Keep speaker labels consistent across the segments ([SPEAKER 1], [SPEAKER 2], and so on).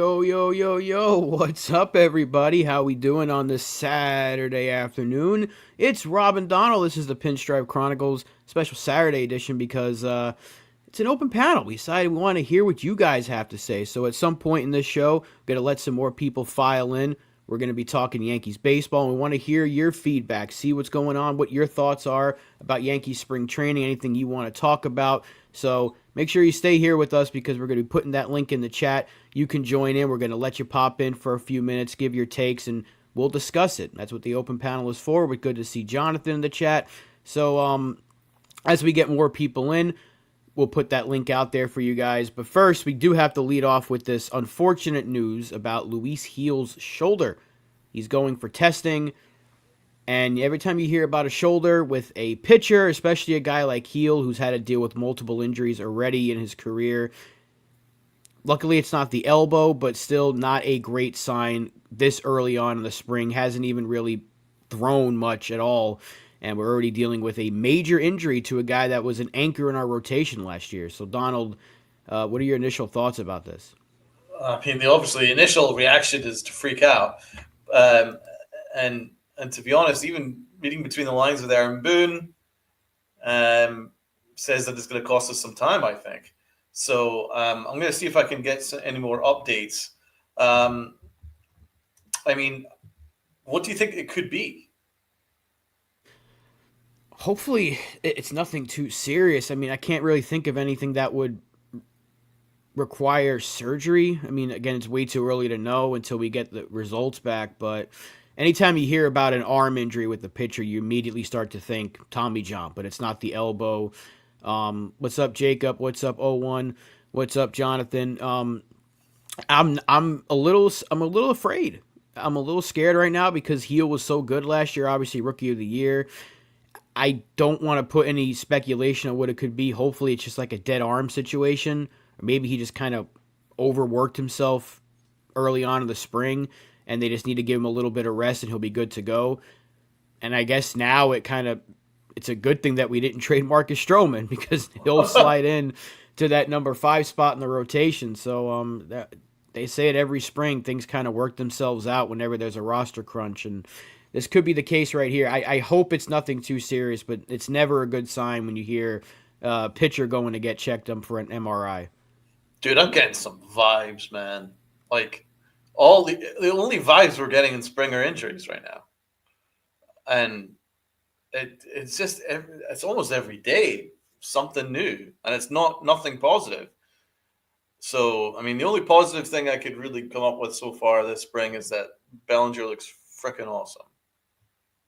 [SPEAKER 1] Yo, what's up everybody? How we doing on this Saturday afternoon? It's Rob and Donald. This is the Pinstripe Chronicles special Saturday edition because it's an open panel. We decided we want to hear what you guys have to say. So at some point in this show, we're going to let some more people file in. We're going to be talking Yankees baseball, and we want to hear your feedback, see what's going on, what your thoughts are about Yankees spring training, anything you want to talk about. So make sure you stay here with us because we're going to be putting that link in the chat. You can join in. We're going to let you pop in for a few minutes, give your takes, and we'll discuss it. That's what the open panel is for. We're good to see Jonathan in the chat. So as we get more people in, we'll put that link out there for you guys. But first, we do have to lead off with this unfortunate news about Luis Gil's shoulder. He's going for testing. And every time you hear about a shoulder with a pitcher, especially a guy like Gil, who's had to deal with multiple injuries already in his career, luckily it's not the elbow, but still not a great sign this early on in the spring. Hasn't even really thrown much at all. And we're already dealing with a major injury to a guy that was an anchor in our rotation last year. So, Donald, what are your initial thoughts about this?
[SPEAKER 2] I mean, the initial reaction is to freak out. And to be honest, even reading between the lines with Aaron Boone says that it's going to cost us some time, I think. So I'm going to see if I can get any more updates. I mean, what do you think it could be?
[SPEAKER 1] Hopefully it's nothing too serious. I mean, I can't really think of anything that would require surgery. I mean, again, it's way too early to know until we get the results back, but anytime you hear about an arm injury with the pitcher, you immediately start to think Tommy John, but it's not the elbow. What's up, Jacob? What's up, 01? What's up, Jonathan? I'm a little afraid. I'm a little scared right now because Gil was so good last year, obviously rookie of the year. I don't want to put any speculation on what it could be. Hopefully it's just like a dead arm situation, or maybe he just kind of overworked himself early on in the spring and they just need to give him a little bit of rest and he'll be good to go. And I guess now it's a good thing that we didn't trade Marcus Stroman because he'll slide in to that number 5 spot in the rotation. So they say it every spring, things kind of work themselves out whenever there's a roster crunch, and this could be the case right here. I hope it's nothing too serious, but it's never a good sign when you hear a pitcher going to get checked up for an MRI.
[SPEAKER 2] Dude, I'm getting some vibes, man. Like, all the only vibes we're getting in spring are injuries right now. And it's almost every day something new, and it's nothing positive. So, I mean, the only positive thing I could really come up with so far this spring is that Bellinger looks freaking awesome.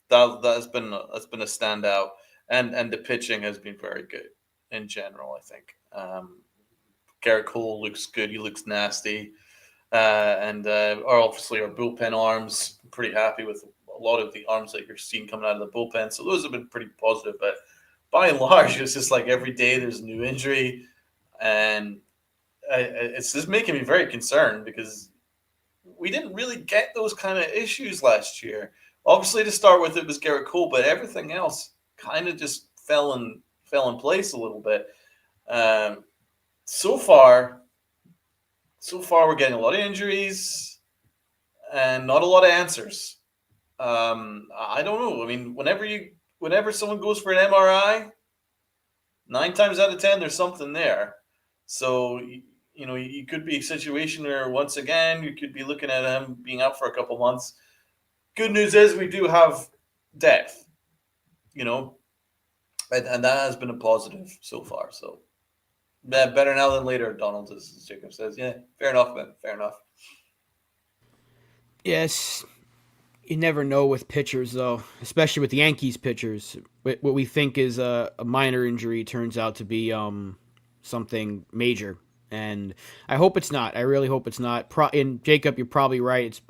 [SPEAKER 2] That's been a standout, and the pitching has been very good in general. I think Garrett Cole looks good. He looks nasty, and obviously our bullpen arms. I'm pretty happy with a lot of the arms that you're seeing coming out of the bullpen. So those have been pretty positive. But by and large, it's just like every day there's a new injury, and it's just making me very concerned because we didn't really get those kind of issues last year. Obviously, to start with, it was Garrett Cole, but everything else kind of just fell in place a little bit. So far, we're getting a lot of injuries and not a lot of answers. I don't know. I mean, whenever someone goes for an MRI, 9 times out of 10, there's something there. So, you could be a situation where, once again, you could be looking at him being out for a couple months. Good news is we do have depth, and that has been a positive so far. So, better now than later, Donald, as Jacob says. Yeah, fair enough, man. Fair enough.
[SPEAKER 1] Yes, you never know with pitchers, though, especially with the Yankees pitchers. What we think is a minor injury turns out to be something major. And I hope it's not. I really hope it's not. And Jacob, you're probably right. It's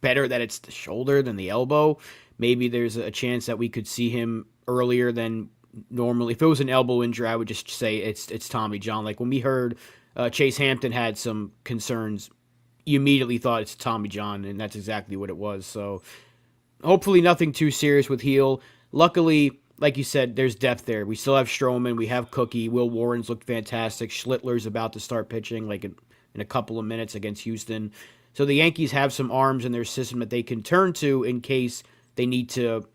[SPEAKER 1] better that it's the shoulder than the elbow. Maybe there's a chance that we could see him earlier than normally. If it was an elbow injury, I would just say it's Tommy John. Like when we heard Chase Hampton had some concerns, you immediately thought it's Tommy John, and that's exactly what it was. So hopefully nothing too serious with Gil. Luckily, like you said, there's depth there. We still have Stroman. We have Cookie. Will Warren's looked fantastic. Schlittler's about to start pitching. Like, in a couple of minutes against Houston. So the Yankees have some arms in their system that they can turn to in case they need to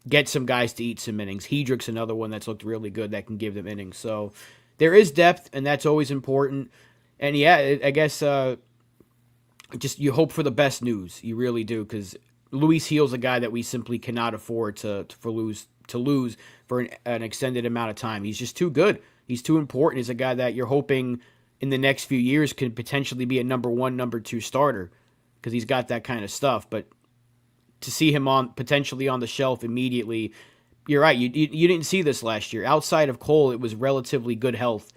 [SPEAKER 1] get some guys to eat some innings. Hedrick's another one that's looked really good that can give them innings. So there is depth, and that's always important. And yeah, I guess just you hope for the best news. You really do, because Luis Gil's a guy that we simply cannot afford to lose for an extended amount of time. He's just too good. He's too important. He's a guy that you're hoping in the next few years could potentially be a number one, number two starter, because he's got that kind of stuff. But to see him on potentially on the shelf immediately, you're right. You didn't see this last year. Outside of Cole, it was relatively good health,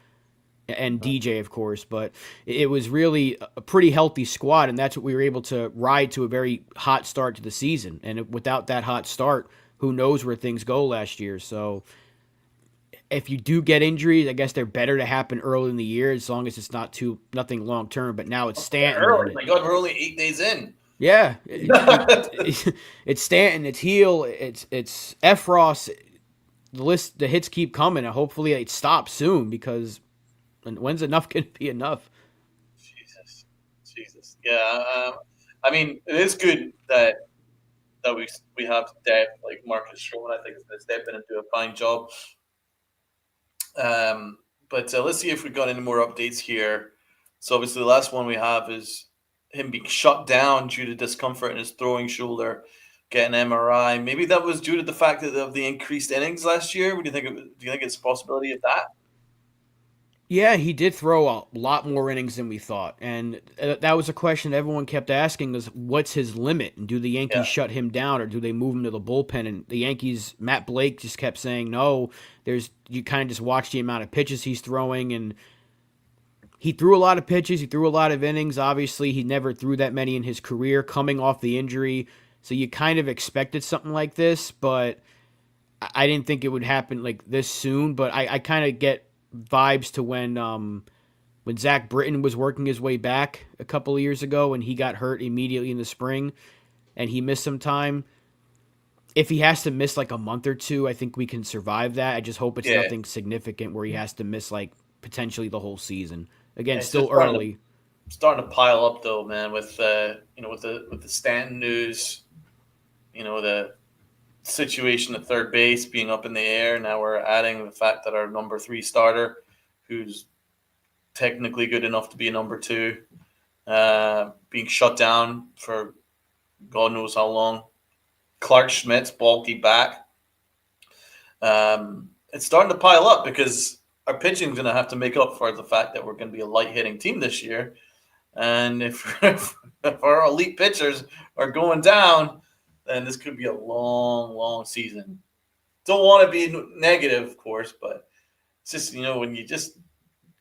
[SPEAKER 1] and DJ, of course, but it was really a pretty healthy squad, and that's what we were able to ride to a very hot start to the season. And without that hot start, who knows where things go last year. So if you do get injuries, I guess they're better to happen early in the year as long as it's nothing long term. But now it's Stanton.
[SPEAKER 2] Early. My God, we're only 8 days in.
[SPEAKER 1] Yeah, it's Stanton, it's Heel, it's Efros. The hits keep coming, and hopefully it stops soon, because when's enough going to be enough?
[SPEAKER 2] Jesus. Yeah. I mean, it is good that we have depth like Marcus Stroman. I think is stepping into a fine job. But let's see if we've got any more updates here. So obviously the last one we have is him being shut down due to discomfort in his throwing shoulder, getting MRI. Maybe that was due to the fact of the increased innings last year. What do you think? Do you think it's a possibility of that?
[SPEAKER 1] Yeah, he did throw a lot more innings than we thought, and that was a question everyone kept asking: was what's his limit, and do the Yankees shut him down, or do they move him to the bullpen? And the Yankees, Matt Blake just kept saying no. You kind of just watch the amount of pitches he's throwing, and he threw a lot of pitches, he threw a lot of innings. Obviously, he never threw that many in his career, coming off the injury, so you kind of expected something like this, but I didn't think it would happen like this soon. But I kind of get vibes to when Zach Britton was working his way back a couple of years ago, and he got hurt immediately in the spring and he missed some time. If he has to miss like a month or two, I think we can survive that. I just hope it's nothing significant where he has to miss like potentially the whole season. Again, it's still early.
[SPEAKER 2] Starting to pile up though, man, with with the Stanton news, the situation at third base being up in the air. Now we're adding the fact that our number 3 starter, who's technically good enough to be a number 2, being shut down for God knows how long. Clark Schmidt's bulky back. It's starting to pile up because our pitching is going to have to make up for the fact that we're going to be a light hitting team this year. And if our elite pitchers are going down, then this could be a long, long season. Don't want to be negative, of course, but it's just, when you just,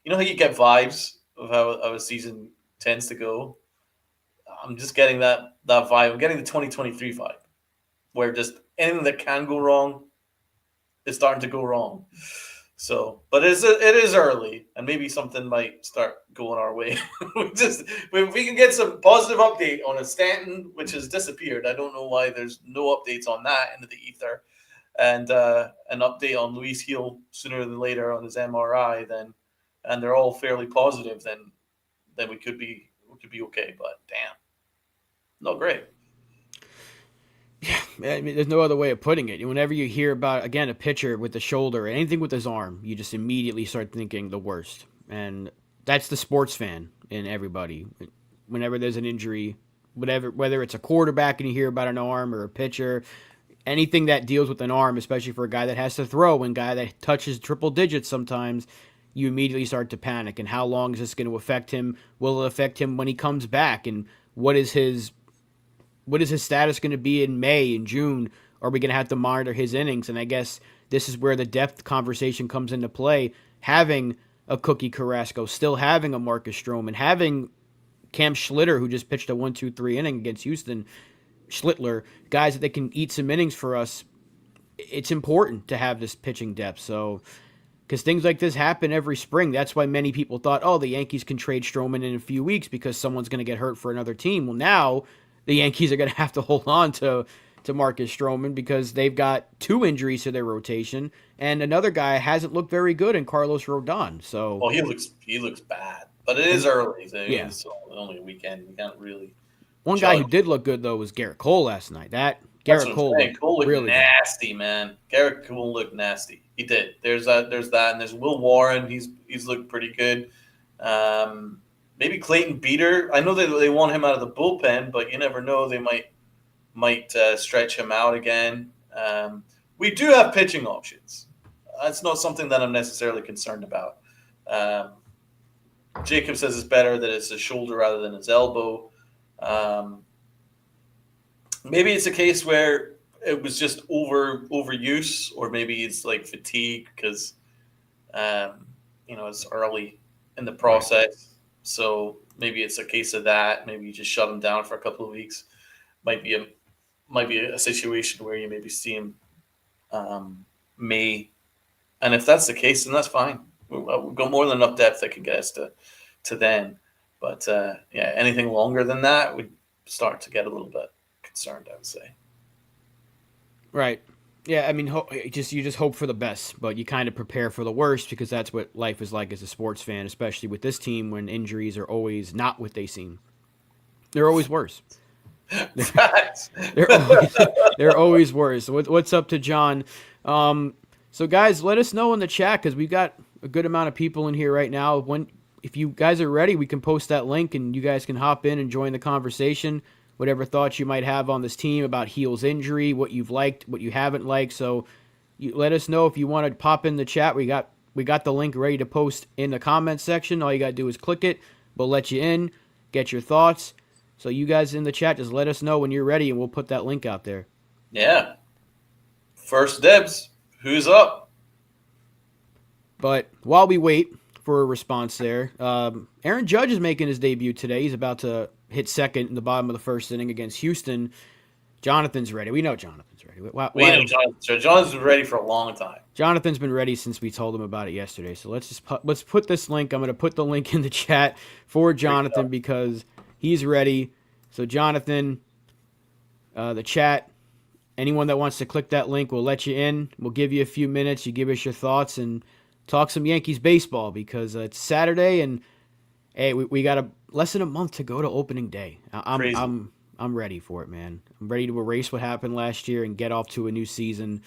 [SPEAKER 2] how you get vibes of how a season tends to go. I'm just getting that vibe. I'm getting the 2023 vibe, where just anything that can go wrong is starting to go wrong. So, but it is early, and maybe something might start going our way. If we can get some positive update on a Stanton, which has disappeared. I don't know why there's no updates on that into the ether, and an update on Luis Gil sooner than later on his MRI. And they're all fairly positive. Then we could be okay. But damn, not great.
[SPEAKER 1] Yeah, I mean, there's no other way of putting it. Whenever you hear about, again, a pitcher with the shoulder or anything with his arm, you just immediately start thinking the worst. And that's the sports fan in everybody. Whenever there's an injury, whether it's a quarterback and you hear about an arm, or a pitcher, anything that deals with an arm, especially for a guy that has to throw and guy that touches triple digits sometimes, you immediately start to panic. And how long is this going to affect him? Will it affect him when he comes back? And what is his status going to be in May and June? Are we going to have to monitor his innings? And I guess this is where the depth conversation comes into play. Having a Cookie Carrasco, still having a Marcus Stroman, having Cam Schlitter, who just pitched a 1-2-3 inning against Houston, Schlittler, guys that they can eat some innings for us. It's important to have this pitching depth. So, because things like this happen every spring. That's why many people thought, the Yankees can trade Stroman in a few weeks because someone's going to get hurt for another team. Well, now the Yankees are going to have to hold on to Marcus Stroman because they've got 2 injuries to their rotation, and another guy hasn't looked very good in Carlos Rodon. So,
[SPEAKER 2] he looks bad. But it is early. So
[SPEAKER 1] Yeah.
[SPEAKER 2] it's only a weekend. We can't really
[SPEAKER 1] One guy who
[SPEAKER 2] judge.
[SPEAKER 1] did look good though was Garrett Cole last night. That
[SPEAKER 2] That's
[SPEAKER 1] Garrett
[SPEAKER 2] what I'm
[SPEAKER 1] Cole
[SPEAKER 2] saying.
[SPEAKER 1] looked
[SPEAKER 2] Cole looked
[SPEAKER 1] really good.
[SPEAKER 2] nasty, man. Garrett Cole looked nasty. He did. There's that. There's that. And there's Will Warren. He's looked pretty good. Maybe Clayton Beater. I know they want him out of the bullpen, but you never know. They might stretch him out again. We do have pitching options. That's not something that I'm necessarily concerned about. Um, Jacob says it's better that it's his shoulder rather than his elbow. Um, Maybe it's a case where it was just overuse, or maybe it's like fatigue because it's early in the
[SPEAKER 1] Right.
[SPEAKER 2] process. So maybe it's a case of that. Maybe you just shut him down for a couple of weeks. Might be a situation where you maybe see him May, and if that's the case, then that's fine. We've got more than enough depth that can get us to then. But yeah, anything longer than that would start to get a little bit concerned, I would say.
[SPEAKER 1] Right. Yeah, I mean, you just hope for the best, but you kind of prepare for the worst because that's what life is like as a sports fan, especially with this team when injuries are always not what they seem. They're always worse.
[SPEAKER 2] Facts.
[SPEAKER 1] They're always they're always worse. What's up to John? So guys, let us know in the chat because we've got a good amount of people in here right now. If you guys are ready, we can post that link and you guys can hop in and join the conversation. Whatever thoughts you might have on this team about Heel's injury, what you've liked, what you haven't liked. So you let us know if you want to pop in the chat. We got the link ready to post in the comments section. All you gotta do is click it. We'll let you in, get your thoughts. So you guys in the chat, just let us know when you're ready, and we'll put that link out there.
[SPEAKER 2] Yeah. First dibs. Who's up?
[SPEAKER 1] But while we wait for a response there, Aaron Judge is making his debut today. He's about to hit second in the bottom of the first inning against Houston. Jonathan's ready. We know Jonathan's ready.
[SPEAKER 2] We know Jonathan. So Jonathan's been ready for a long time.
[SPEAKER 1] Jonathan's been ready since we told him about it yesterday. So let's put this link. I'm going to put the link in the chat for Jonathan because he's ready. So Jonathan, the chat, anyone that wants to click that link, we'll let you in. We'll give you a few minutes. You give us your thoughts and talk some Yankees baseball because it's Saturday and hey, we got less than a month to go to opening day. I'm ready for it, man. I'm ready to erase what happened last year and get off to a new season.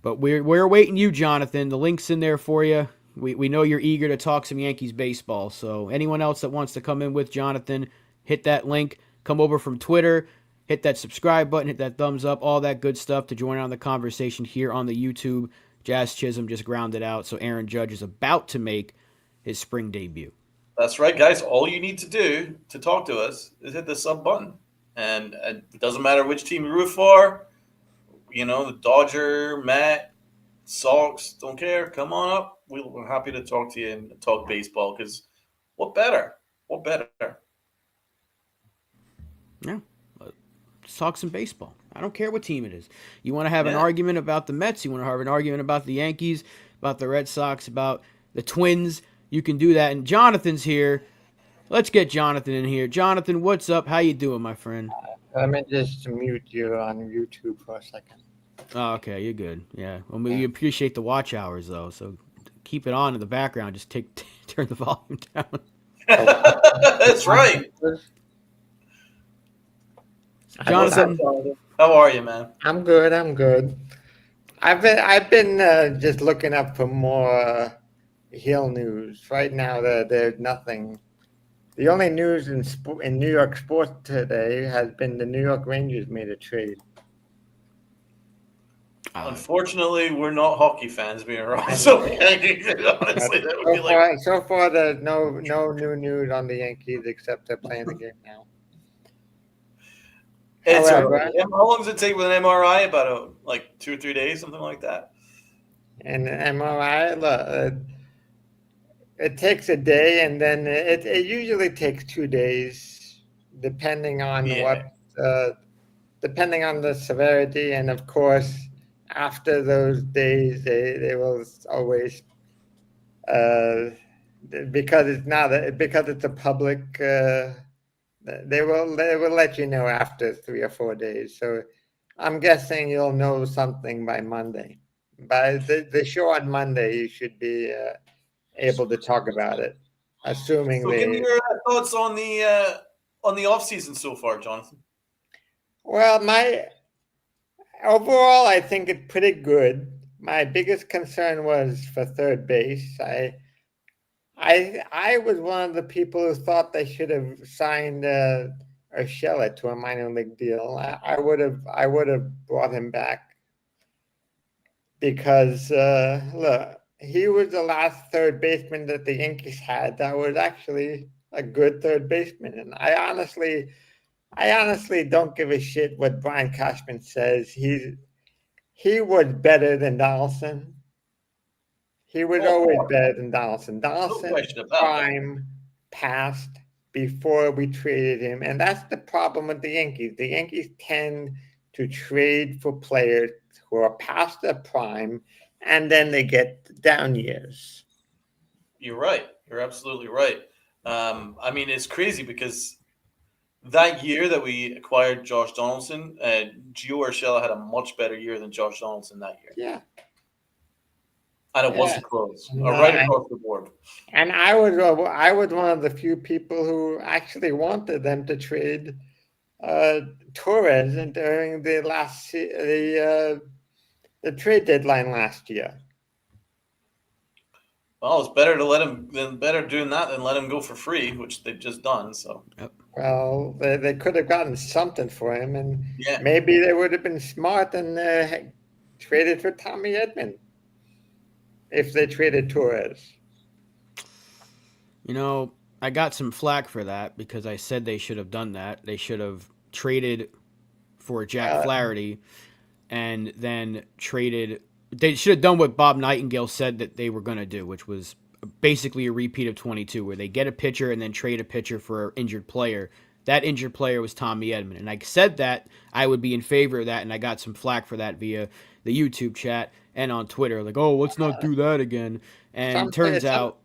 [SPEAKER 1] But we're waiting you, Jonathan. The link's in there for you. We know you're eager to talk some Yankees baseball. So anyone else that wants to come in with Jonathan, hit that link. Come over from Twitter. Hit that subscribe button. Hit that thumbs up. All that good stuff to join on the conversation here on the YouTube. Jazz Chisholm just grounded out. So Aaron Judge is about to make his spring debut.
[SPEAKER 2] That's right, guys. All you need to do to talk to us is hit the sub button. And it doesn't matter which team you root for. The Dodger, Matt, Sox, don't care. Come on up. We're happy to talk to you and talk baseball because what better? What better?
[SPEAKER 1] Yeah. Let's talk some baseball. I don't care what team it is. You want to have an argument about the Mets, you want to have an argument about the Yankees, about the Red Sox, about the Twins, you can do that. And Jonathan's here. Let's get Jonathan in here. Jonathan, what's up? How you doing, my friend?
[SPEAKER 3] Let me just mute you on YouTube for a second.
[SPEAKER 1] Oh, okay, you're good. Yeah. Well, we appreciate the watch hours though, so keep it on in the background. Just turn the volume down.
[SPEAKER 2] That's right.
[SPEAKER 1] Jonathan,
[SPEAKER 2] how are you, man?
[SPEAKER 3] I'm good. I've been just looking up for more Hill news. Right now, there's nothing. The only news in New York sports today has been the New York Rangers made a trade.
[SPEAKER 2] Unfortunately, we're not hockey fans being around, so we can't honestly. That would be like
[SPEAKER 3] So far, there's no new news on the Yankees except they're playing the game now.
[SPEAKER 2] However, how long does it take with an MRI? About like 2 or 3 days, something like that.
[SPEAKER 3] And an MRI, it takes a day, and then it usually takes 2 days, depending on depending on the severity, and of course, after those days, they will always because it's a public. They will let you know after 3 or 4 days. So I'm guessing you'll know something by Monday. By the show on Monday, you should be able to talk about it. assuming
[SPEAKER 2] So, give me
[SPEAKER 3] they.
[SPEAKER 2] your thoughts on the off season so far, Jonathan.
[SPEAKER 3] Well, my overall, I think it's pretty good. My biggest concern was for third base. I was one of the people who thought they should have signed Urshela to a minor league deal. I would have brought him back because look, he was the last third baseman that the Yankees had that was actually a good third baseman, and I honestly don't give a shit what Brian Cashman says. He was better than Donaldson. He was
[SPEAKER 2] Oh, of
[SPEAKER 3] always
[SPEAKER 2] course.
[SPEAKER 3] better than Donaldson.
[SPEAKER 2] No
[SPEAKER 3] Donaldson's
[SPEAKER 2] question about that.
[SPEAKER 3] prime passed before we traded him, and that's the problem with the Yankees. The Yankees tend to trade for players who are past their prime, and then they get down years.
[SPEAKER 2] You're right. You're absolutely right. I mean, it's crazy because that year that we acquired Josh Donaldson, Gio Urshela had a much better year than Josh Donaldson that year.
[SPEAKER 3] Yeah,
[SPEAKER 2] And it
[SPEAKER 3] yeah.
[SPEAKER 2] wasn't close,
[SPEAKER 3] No,
[SPEAKER 2] right across the board.
[SPEAKER 3] and I was one of the few people who actually wanted them to trade Torres during the trade deadline last year.
[SPEAKER 2] Well, it's better to let him better doing that than let him go for free, which they've just done. So
[SPEAKER 3] Well, they could have gotten something for him, and
[SPEAKER 2] yeah,
[SPEAKER 3] maybe they would have been smart and traded for Tommy Edman if they traded Torres.
[SPEAKER 1] You know, I got some flack for that because I said they should have done that. They should have traded for Jack
[SPEAKER 3] Uh,
[SPEAKER 1] Flaherty and then traded. They should have done what Bob Nightingale said that they were going to do, which was basically a repeat of 22, where they get a pitcher and then trade a pitcher for an injured player. That injured player was Tommy Edman. And I said that I would be in favor of that, and I got some flack for that via the YouTube chat and on Twitter. Like, oh, let's not do that again. And turns out.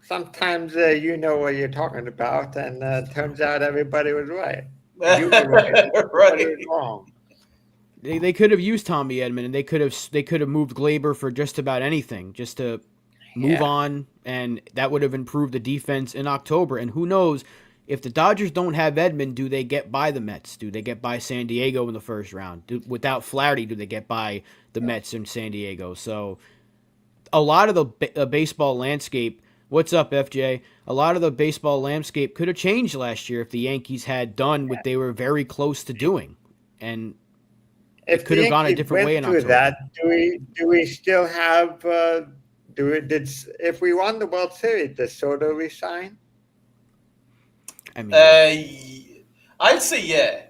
[SPEAKER 3] Sometimes you know what you're talking about, and turns out everybody was right. You were right. Everybody was wrong.
[SPEAKER 1] They could have used Tommy Edman, and they could have moved Glaber for just about anything, just to move on, and that would have improved the defense in October. And who knows, if the Dodgers don't have Edman, do they get by the Mets? Do they get by San Diego in the first round? Without Flaherty, do they get by the Mets in San Diego? So a lot of the baseball landscape. What's up, FJ? A lot of the baseball landscape could have changed last year if the Yankees had done what they were very close to doing, and
[SPEAKER 3] If
[SPEAKER 1] it could have gone a different way in October.
[SPEAKER 3] That, do we still have if we won the World Series, does Soto resign?
[SPEAKER 1] I mean,
[SPEAKER 2] I'd say yeah.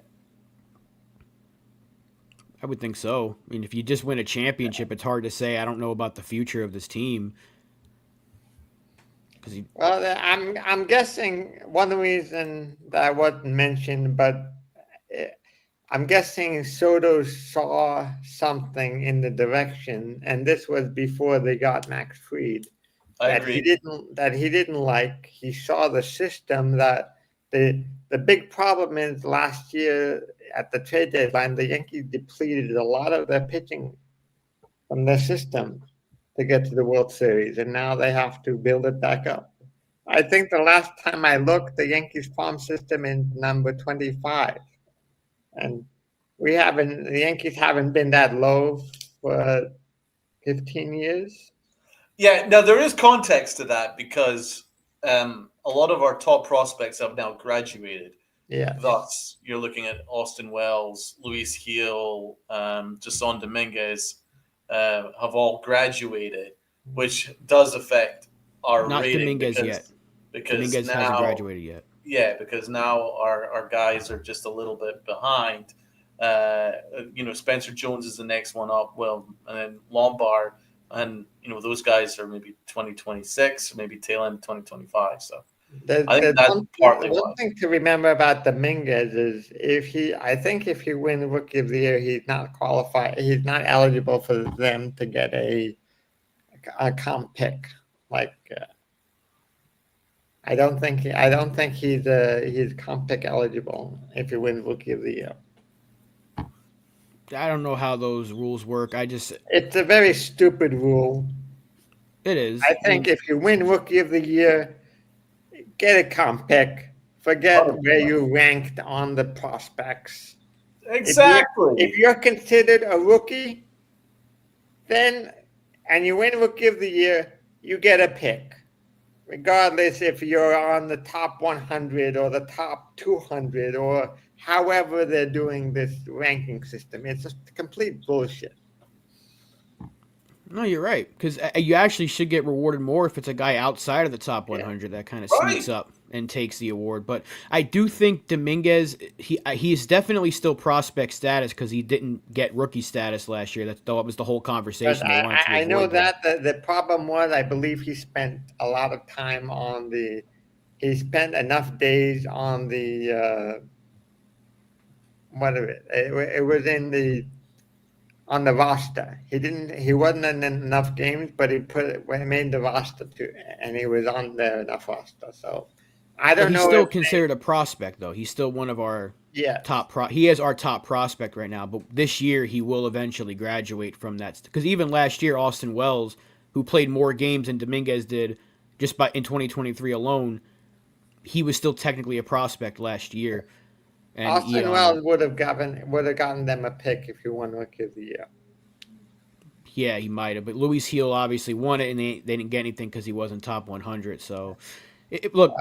[SPEAKER 1] I would think so. I mean, if you just win a championship, it's hard to say. I don't know about the future of this team.
[SPEAKER 3] Well, I'm guessing one reason that wasn't mentioned, but I'm guessing Soto saw something in the direction, and this was before they got Max Fried.
[SPEAKER 2] I agree.
[SPEAKER 3] He didn't like. He saw the system that the big problem is last year at the trade deadline, the Yankees depleted a lot of their pitching from their system to get to the World Series, and now they have to build it back up. I think the last time I looked, the Yankees farm system is number 25, and the Yankees haven't been that low for 15 years.
[SPEAKER 2] Yeah, now there is context to that because a lot of our top prospects have now graduated.
[SPEAKER 3] Yeah.
[SPEAKER 2] Thus, you're looking at Austin Wells, Luis Gil, Jason Dominguez have all graduated, which does affect our
[SPEAKER 1] not
[SPEAKER 2] rating.
[SPEAKER 1] Dominguez yet.
[SPEAKER 2] Because
[SPEAKER 1] Dominguez
[SPEAKER 2] now,
[SPEAKER 1] hasn't graduated yet.
[SPEAKER 2] Yeah, because now our guys are just a little bit behind. Spencer Jones is the next one up. Well, and then Lombard, and those guys are maybe 2026 or maybe tail end 2025. So I think that's partly
[SPEAKER 3] one thing to remember about Dominguez is if he wins Rookie of the Year, he's not qualified. He's not eligible for them to get a comp pick. Like I don't think he's comp pick eligible if he wins Rookie of the Year.
[SPEAKER 1] I don't know how those rules work.
[SPEAKER 3] It's a very stupid rule.
[SPEAKER 1] It is.
[SPEAKER 3] I think if you win Rookie of the Year, get a comp pick. Forget where
[SPEAKER 2] 100%.
[SPEAKER 3] you ranked on the prospects.
[SPEAKER 2] Exactly.
[SPEAKER 3] If you're considered a rookie, then and you win Rookie of the Year, you get a pick, regardless if you're on the top 100 or the top 200 or however they're doing this ranking system. It's just complete bullshit.
[SPEAKER 1] No, you're right. Because you actually should get rewarded more if it's a guy outside of the top
[SPEAKER 3] Yeah.
[SPEAKER 1] 100 that kind of
[SPEAKER 2] Right.
[SPEAKER 1] sneaks up and takes the award. But I do think Dominguez, he's definitely still prospect status because he didn't get rookie status last year. That was the whole
[SPEAKER 3] But
[SPEAKER 1] conversation. They wanted to
[SPEAKER 3] I know
[SPEAKER 1] avoid that.
[SPEAKER 3] the problem was, I believe he spent a lot of time on he spent enough days on the, what of it? It was in on the roster. He wasn't in enough games, but he made the roster too, and he was on there enough roster. So I
[SPEAKER 1] But
[SPEAKER 3] don't
[SPEAKER 1] he's
[SPEAKER 3] know
[SPEAKER 1] still
[SPEAKER 3] if
[SPEAKER 1] considered a prospect, though. He's still one of our
[SPEAKER 3] yes.
[SPEAKER 1] he is our top prospect right now. But this year he will eventually graduate from that because even last year Austin Wells, who played more games than Dominguez did, just in 2023 alone, he was still technically a prospect last year. And
[SPEAKER 3] Austin Wells would have gotten them a pick if he won Rookie of the Year.
[SPEAKER 1] Yeah, he might have. But Luis Gil obviously won it, and they didn't get anything because he wasn't top 100. So, look,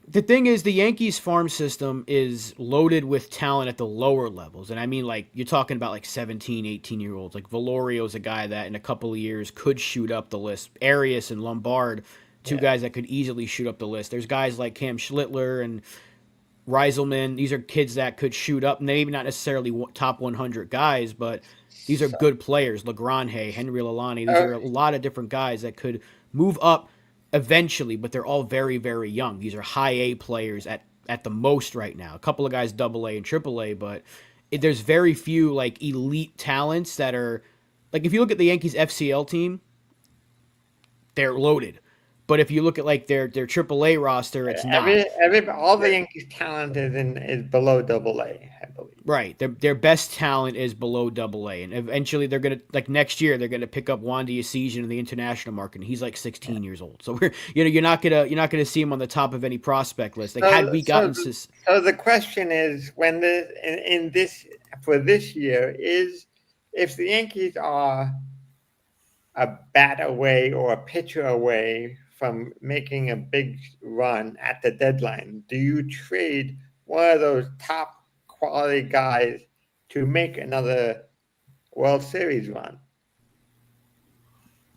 [SPEAKER 1] the thing is, the Yankees farm system is loaded with talent at the lower levels. And I mean, like, you're talking about like 17, 18-year-olds. Like, Valorio's a guy that in a couple of years could shoot up the list. Arias and Lombard, two guys that could easily shoot up the list. There's guys like Cam Schlittler and Reiselman. These are kids that could shoot up, maybe not necessarily top 100 guys, but these are good players. Legrand, Henry Lalani. These are a lot of different guys that could move up eventually, but they're all very, very young. These are high A players at the most right now. A couple of guys double A and triple A, but there's very few like elite talents that are like if you look at the Yankees FCL team, they're loaded. But if you look at like their AAA roster, it's not.
[SPEAKER 3] All the Yankees' talent is below Double A, I believe.
[SPEAKER 1] Right. Their best talent is below Double A, and eventually they're gonna like next year they're gonna pick up Wandy Assisian in the international market. And he's like 16 years old, so you're not gonna see him on the top of any prospect list. Like had we gotten
[SPEAKER 3] so the question is when in this for this year is if the Yankees are a bat away or a pitcher away from making a big run at the deadline, do you trade one of those top quality guys to make another World Series run?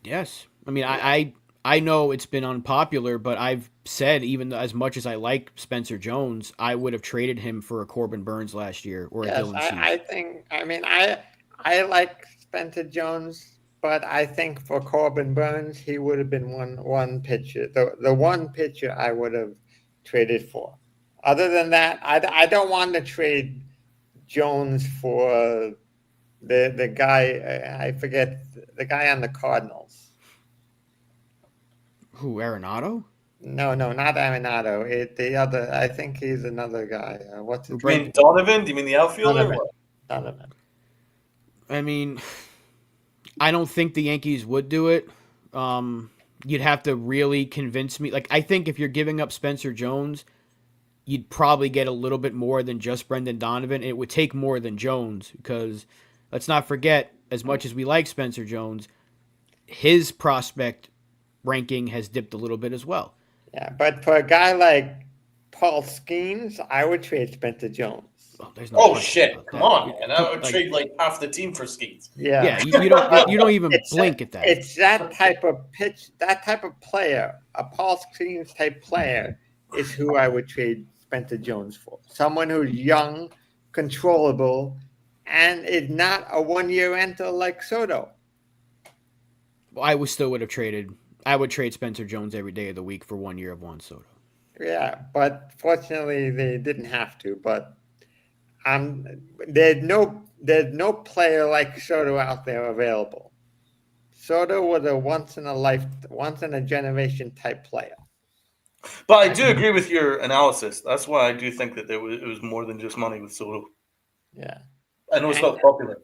[SPEAKER 1] Yes. I mean, I know it's been unpopular, but I've said even as much as I like Spencer Jones, I would have traded him for a Corbin Burns last year or a Dylan Cease.
[SPEAKER 3] I like Spencer Jones, but I think for Corbin Burns, he would have been one pitcher, the one pitcher I would have traded for. Other than that, I don't want to trade Jones for the guy, I forget, the guy on the Cardinals.
[SPEAKER 1] Who, Arenado?
[SPEAKER 3] No, not Arenado. The other, I think he's another guy. What's his
[SPEAKER 2] name? Donovan? Do you mean the outfielder?
[SPEAKER 3] Donovan.
[SPEAKER 1] I mean, I don't think the Yankees would do it. You'd have to really convince me. Like, I think if you're giving up Spencer Jones, you'd probably get a little bit more than just Brendan Donovan. It would take more than Jones because let's not forget, as much as we like Spencer Jones, his prospect ranking has dipped a little bit as well.
[SPEAKER 3] Yeah, but for a guy like Paul Skeens, I would trade Spencer Jones.
[SPEAKER 2] Shit! Come on, man! I would trade like half the team for Skeens.
[SPEAKER 3] Yeah,
[SPEAKER 1] you don't even blink at that.
[SPEAKER 3] It's that type of pitch, that type of player, a Paul Skeens type player, is who I would trade Spencer Jones for. Someone who's young, controllable, and is not a one-year rental like Soto.
[SPEAKER 1] I would trade Spencer Jones every day of the week for 1 year of Juan Soto.
[SPEAKER 3] Yeah, but fortunately they didn't have to. But there's no player like Soto out there available. Soto was a once in a generation type player.
[SPEAKER 2] But I do agree with your analysis. That's why I do think that it was more than just money with Soto.
[SPEAKER 3] Yeah,
[SPEAKER 2] I know it's not popular.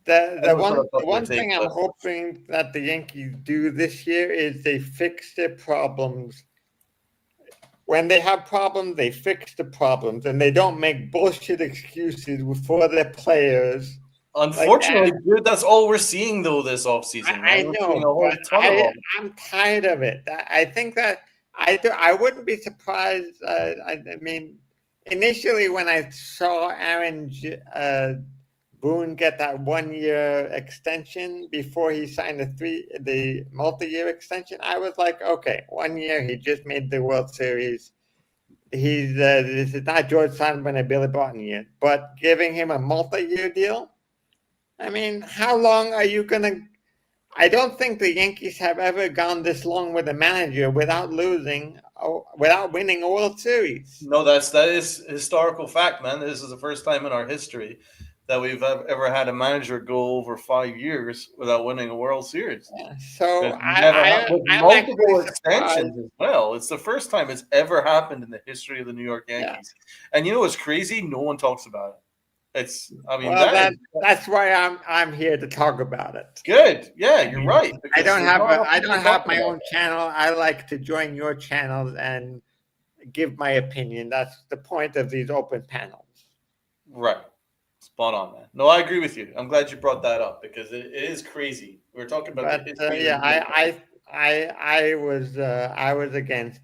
[SPEAKER 3] The one thing I'm hoping that the Yankees do this year is they fix their problems when they have problems, they fix the problems, and they don't make bullshit excuses for their players.
[SPEAKER 2] Unfortunately, dude, that's all we're seeing though this offseason,
[SPEAKER 3] I
[SPEAKER 2] man. We're seeing a
[SPEAKER 3] know,
[SPEAKER 2] whole
[SPEAKER 3] but
[SPEAKER 2] ton of them.
[SPEAKER 3] I'm tired of it. I think that I wouldn't be surprised. I mean, initially when I saw Boone get that 1 year extension before he signed the multi-year extension, I was like, okay, 1 year. He just made the World Series. This is not George Sandman and Billy Barton yet, but giving him a multi-year deal. I mean, how long are you gonna? I don't think the Yankees have ever gone this long with a manager without without winning a World Series.
[SPEAKER 2] No, that is historical fact, man. This is the first time in our history that we've ever had a manager go over 5 years without winning a World Series.
[SPEAKER 3] Yeah, so
[SPEAKER 2] It never happened with
[SPEAKER 3] I'm
[SPEAKER 2] multiple
[SPEAKER 3] actually surprised.
[SPEAKER 2] extensions as well. It's the first time it's ever happened in the history of the New York Yankees.
[SPEAKER 3] Yeah.
[SPEAKER 2] And you know what's crazy? No one talks about it. I mean,
[SPEAKER 3] Well, that's why I'm here to talk about it.
[SPEAKER 2] good. Yeah, you're right.
[SPEAKER 3] I don't have my own channel. I like to join your channels and give my opinion. That's the point of these open panels.
[SPEAKER 2] Right. Spot on, man. No, I agree with you. I'm glad you brought that up because it is crazy. We're talking about
[SPEAKER 3] I was against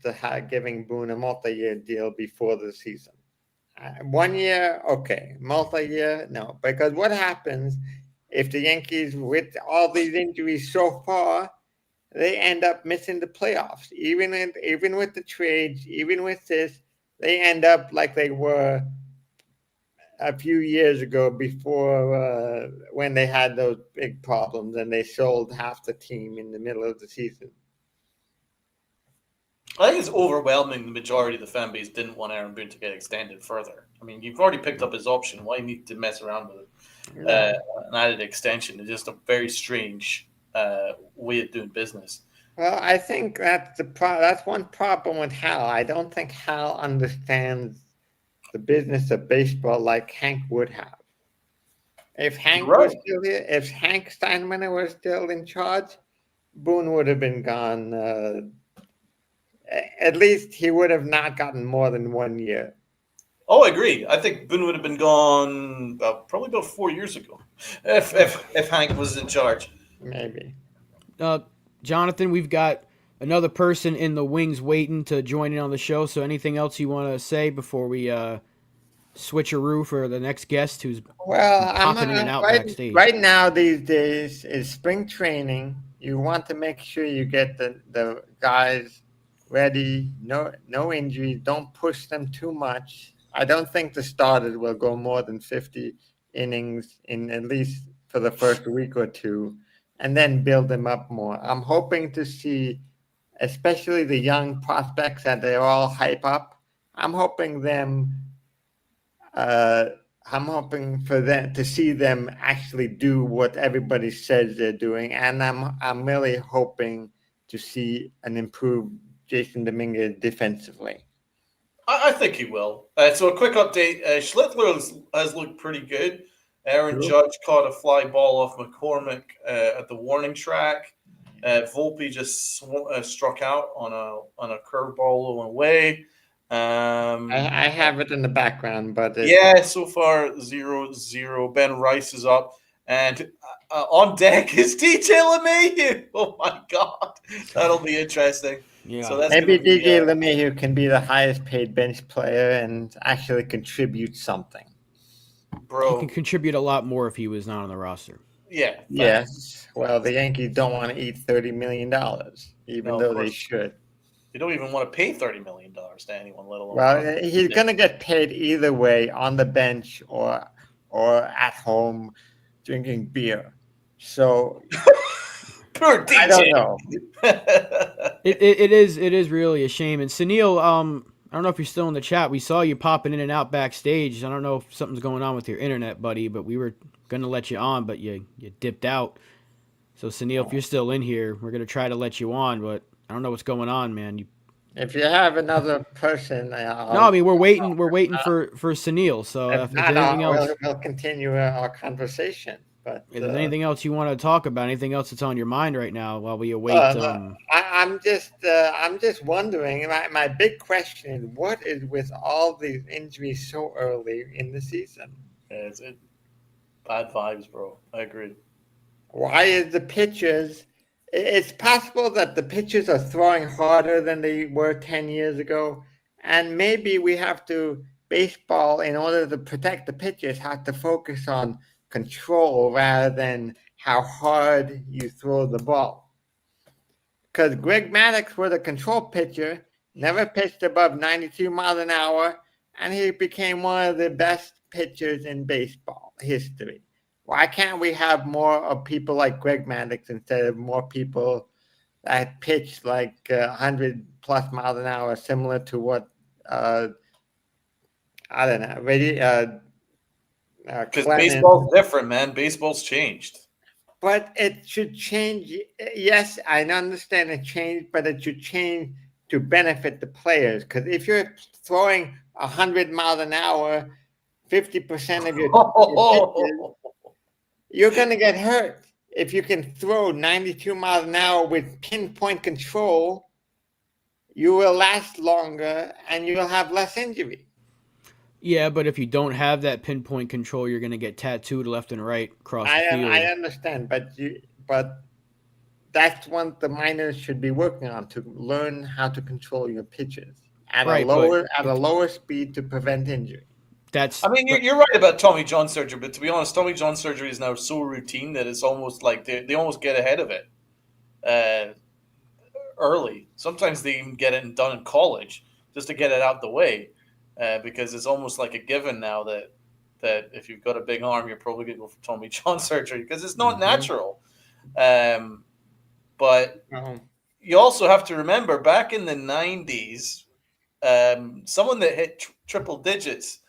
[SPEAKER 3] giving Boone a multi-year deal before the season. 1 year, okay. Multi-year, no. Because what happens if the Yankees, with all these injuries so far, they end up missing the playoffs? Even with the trades, even with this, they end up like they were a few years ago before when they had those big problems and they sold half the team in the middle of the season.
[SPEAKER 2] I think it's overwhelming. The majority of the fan base didn't want Aaron Boone to get extended further. I mean, you've already picked up his option. Why need to mess around with it? An added extension is just a very strange way of doing business.
[SPEAKER 3] Well, I think that's one problem with Hal. I don't think Hal understands the business of baseball like Hank would have. If Hank was still here, if Hank Steinbrenner was still in charge, Boone would have been gone. At least he would have not gotten more than 1 year.
[SPEAKER 2] Oh, I agree. I think Boone would have been gone probably about 4 years ago if Hank was in charge.
[SPEAKER 3] Maybe.
[SPEAKER 1] Jonathan, we've got another person in the wings waiting to join in on the show. So anything else you want to say before we switcheroo for the next guest who's popping in and out backstage?
[SPEAKER 3] Right now, these days, is spring training. You want to make sure you get the guys ready, no injuries, don't push them too much. I don't think the starters will go more than 50 innings in at least for the first week or two, and then build them up more. I'm hoping to see, especially the young prospects that they all hype up. I'm hoping for them to see them actually do what everybody says they're doing, and I'm really hoping to see an improved Jason Dominguez defensively.
[SPEAKER 2] I think he will. So a quick update. Schlittler has looked pretty good. Aaron Judge caught a fly ball off McCormick at the warning track. Volpe just struck out on a curveball away.
[SPEAKER 3] I have it in the background, but
[SPEAKER 2] so far 0-0. Ben Rice is up. And on deck is DJ LeMahieu. Oh, my God. That'll be interesting.
[SPEAKER 1] Yeah.
[SPEAKER 3] So maybe DJ LeMahieu can be the highest paid bench player and actually contribute something.
[SPEAKER 2] Bro.
[SPEAKER 1] He can contribute a lot more if he was not on the roster.
[SPEAKER 2] Yeah.
[SPEAKER 3] Yes. Well, the Yankees don't want to eat $30 million, even though they should.
[SPEAKER 2] They don't even want to pay $30 million to anyone, let alone.
[SPEAKER 3] Well, he's going to get paid either way, on the bench or at home drinking beer. So
[SPEAKER 2] poor DJ.
[SPEAKER 3] I don't know.
[SPEAKER 1] It is really a shame. And Sunil, I don't know if you're still in the chat. We saw you popping in and out backstage. I don't know if something's going on with your internet, buddy, but we were going to let you on, but you dipped out. So Sunil, if you're still in here, we're going to try to let you on, but I don't know what's going on, man.
[SPEAKER 3] If you have another person,
[SPEAKER 1] we're waiting for Sunil. So if
[SPEAKER 3] not,
[SPEAKER 1] anything else,
[SPEAKER 3] we'll continue our conversation. But
[SPEAKER 1] If there's anything else you want to talk about, anything else that's on your mind right now while we await,
[SPEAKER 3] no, I'm just wondering. My big question is, what is with all these injuries so early in the season?
[SPEAKER 2] Yeah, bad vibes, bro. I agree.
[SPEAKER 3] Why is the pitchers? It's possible that the pitchers are throwing harder than they were 10 years ago, and maybe we have to baseball in order to protect the pitchers have to focus on control rather than how hard you throw the ball. Because Greg Maddux was a control pitcher, never pitched above 92 miles an hour, and he became one of the best pitchers in baseball history. Why can't we have more of people like Greg Maddux instead of more people that pitch like 100 plus miles an hour, similar to what, I don't know,
[SPEAKER 2] Because
[SPEAKER 3] Clemens.
[SPEAKER 2] baseball's different, man. Baseball's changed.
[SPEAKER 3] But it should change. Yes, I understand it changed, but it should change to benefit the players. Because if you're throwing 100 miles an hour, 50% of your pitches, you're going to get hurt. If you can throw 92 miles an hour with pinpoint control, you will last longer and you'll have less injury.
[SPEAKER 1] Yeah, but if you don't have that pinpoint control, you're going to get tattooed left and right across the field.
[SPEAKER 3] I understand, but that's what the minors should be working on, to learn how to control your pitches at
[SPEAKER 1] Right,
[SPEAKER 3] a lower speed to prevent injury.
[SPEAKER 1] That's.
[SPEAKER 2] I mean, you're right about Tommy John surgery, but to be honest, Tommy John surgery is now so routine that it's almost like they almost get ahead of it early. Sometimes they even get it done in college just to get it out the way, because it's almost like a given now that if you've got a big arm, you're probably going to go for Tommy John surgery because it's not natural. But you also have to remember back in the 90s, someone that hit triple digits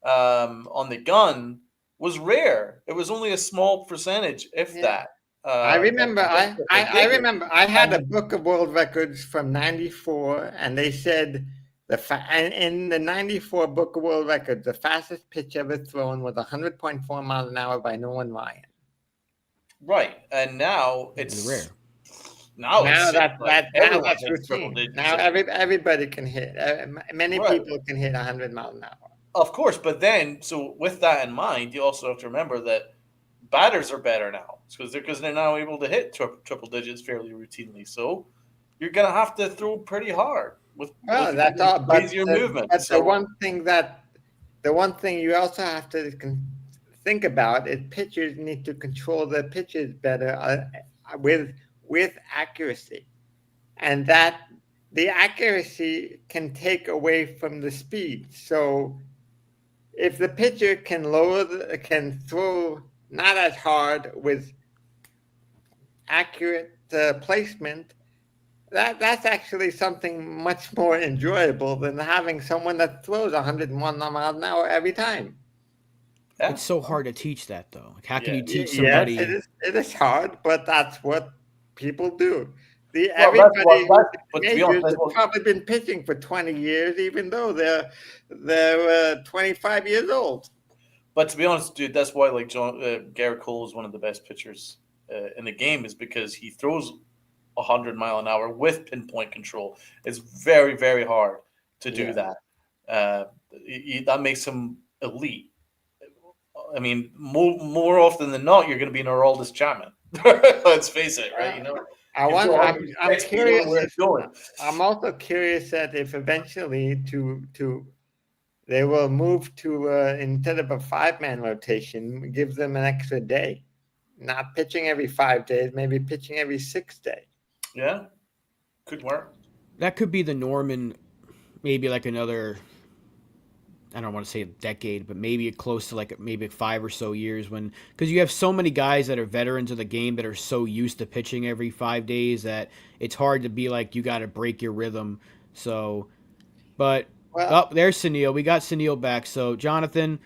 [SPEAKER 2] on the gun was rare. It was only a small percentage, if that.
[SPEAKER 3] I remember. I remember. I had a book of world records from '94, and they said in the '94 book of world records, the fastest pitch ever thrown was 100.4 miles an hour by Nolan Ryan.
[SPEAKER 2] Right, and now it's
[SPEAKER 1] rare.
[SPEAKER 3] Now that's routine. Now everybody can hit. Many people can hit 100 miles an hour.
[SPEAKER 2] Of course, but then, so with that in mind, you also have to remember that batters are better now because they're now able to hit triple digits fairly routinely. So you're going to have to throw pretty hard with
[SPEAKER 3] that's all. But
[SPEAKER 2] your movement.
[SPEAKER 3] But the one thing you also have to think about is pitchers need to control their pitches better with accuracy, and that the accuracy can take away from the speed. So if the pitcher can can throw not as hard with accurate placement, that's actually something much more enjoyable than having someone that throws 101 miles an hour every time.
[SPEAKER 1] Yeah. It's so hard to teach that, though. Like, how can you teach somebody?
[SPEAKER 3] Yes, it is hard, but that's what people do. Everybody has probably been pitching for 20 years, even though they're 25 years old.
[SPEAKER 2] But to be honest, dude, that's why Garrett Cole is one of the best pitchers in the game, is because he throws 100 mile an hour with pinpoint control. It's very, very hard to do that. That makes him elite. I mean, more often than not, you're going to be an Aroldis Chapman. Let's face it, right? You know.
[SPEAKER 3] I'm curious. I'm also curious that if eventually they will move to instead of a 5-man rotation, give them an extra day, not pitching every 5 days, maybe pitching every 6 days.
[SPEAKER 2] Yeah, could work.
[SPEAKER 1] That could be the norm in maybe like another, I don't want to say a decade, but maybe close to like maybe 5 or so years, because you have so many guys that are veterans of the game that are so used to pitching every 5 days that it's hard to be like, you got to break your rhythm. So, but there's Sunil. We got Sunil back. So, Jonathan,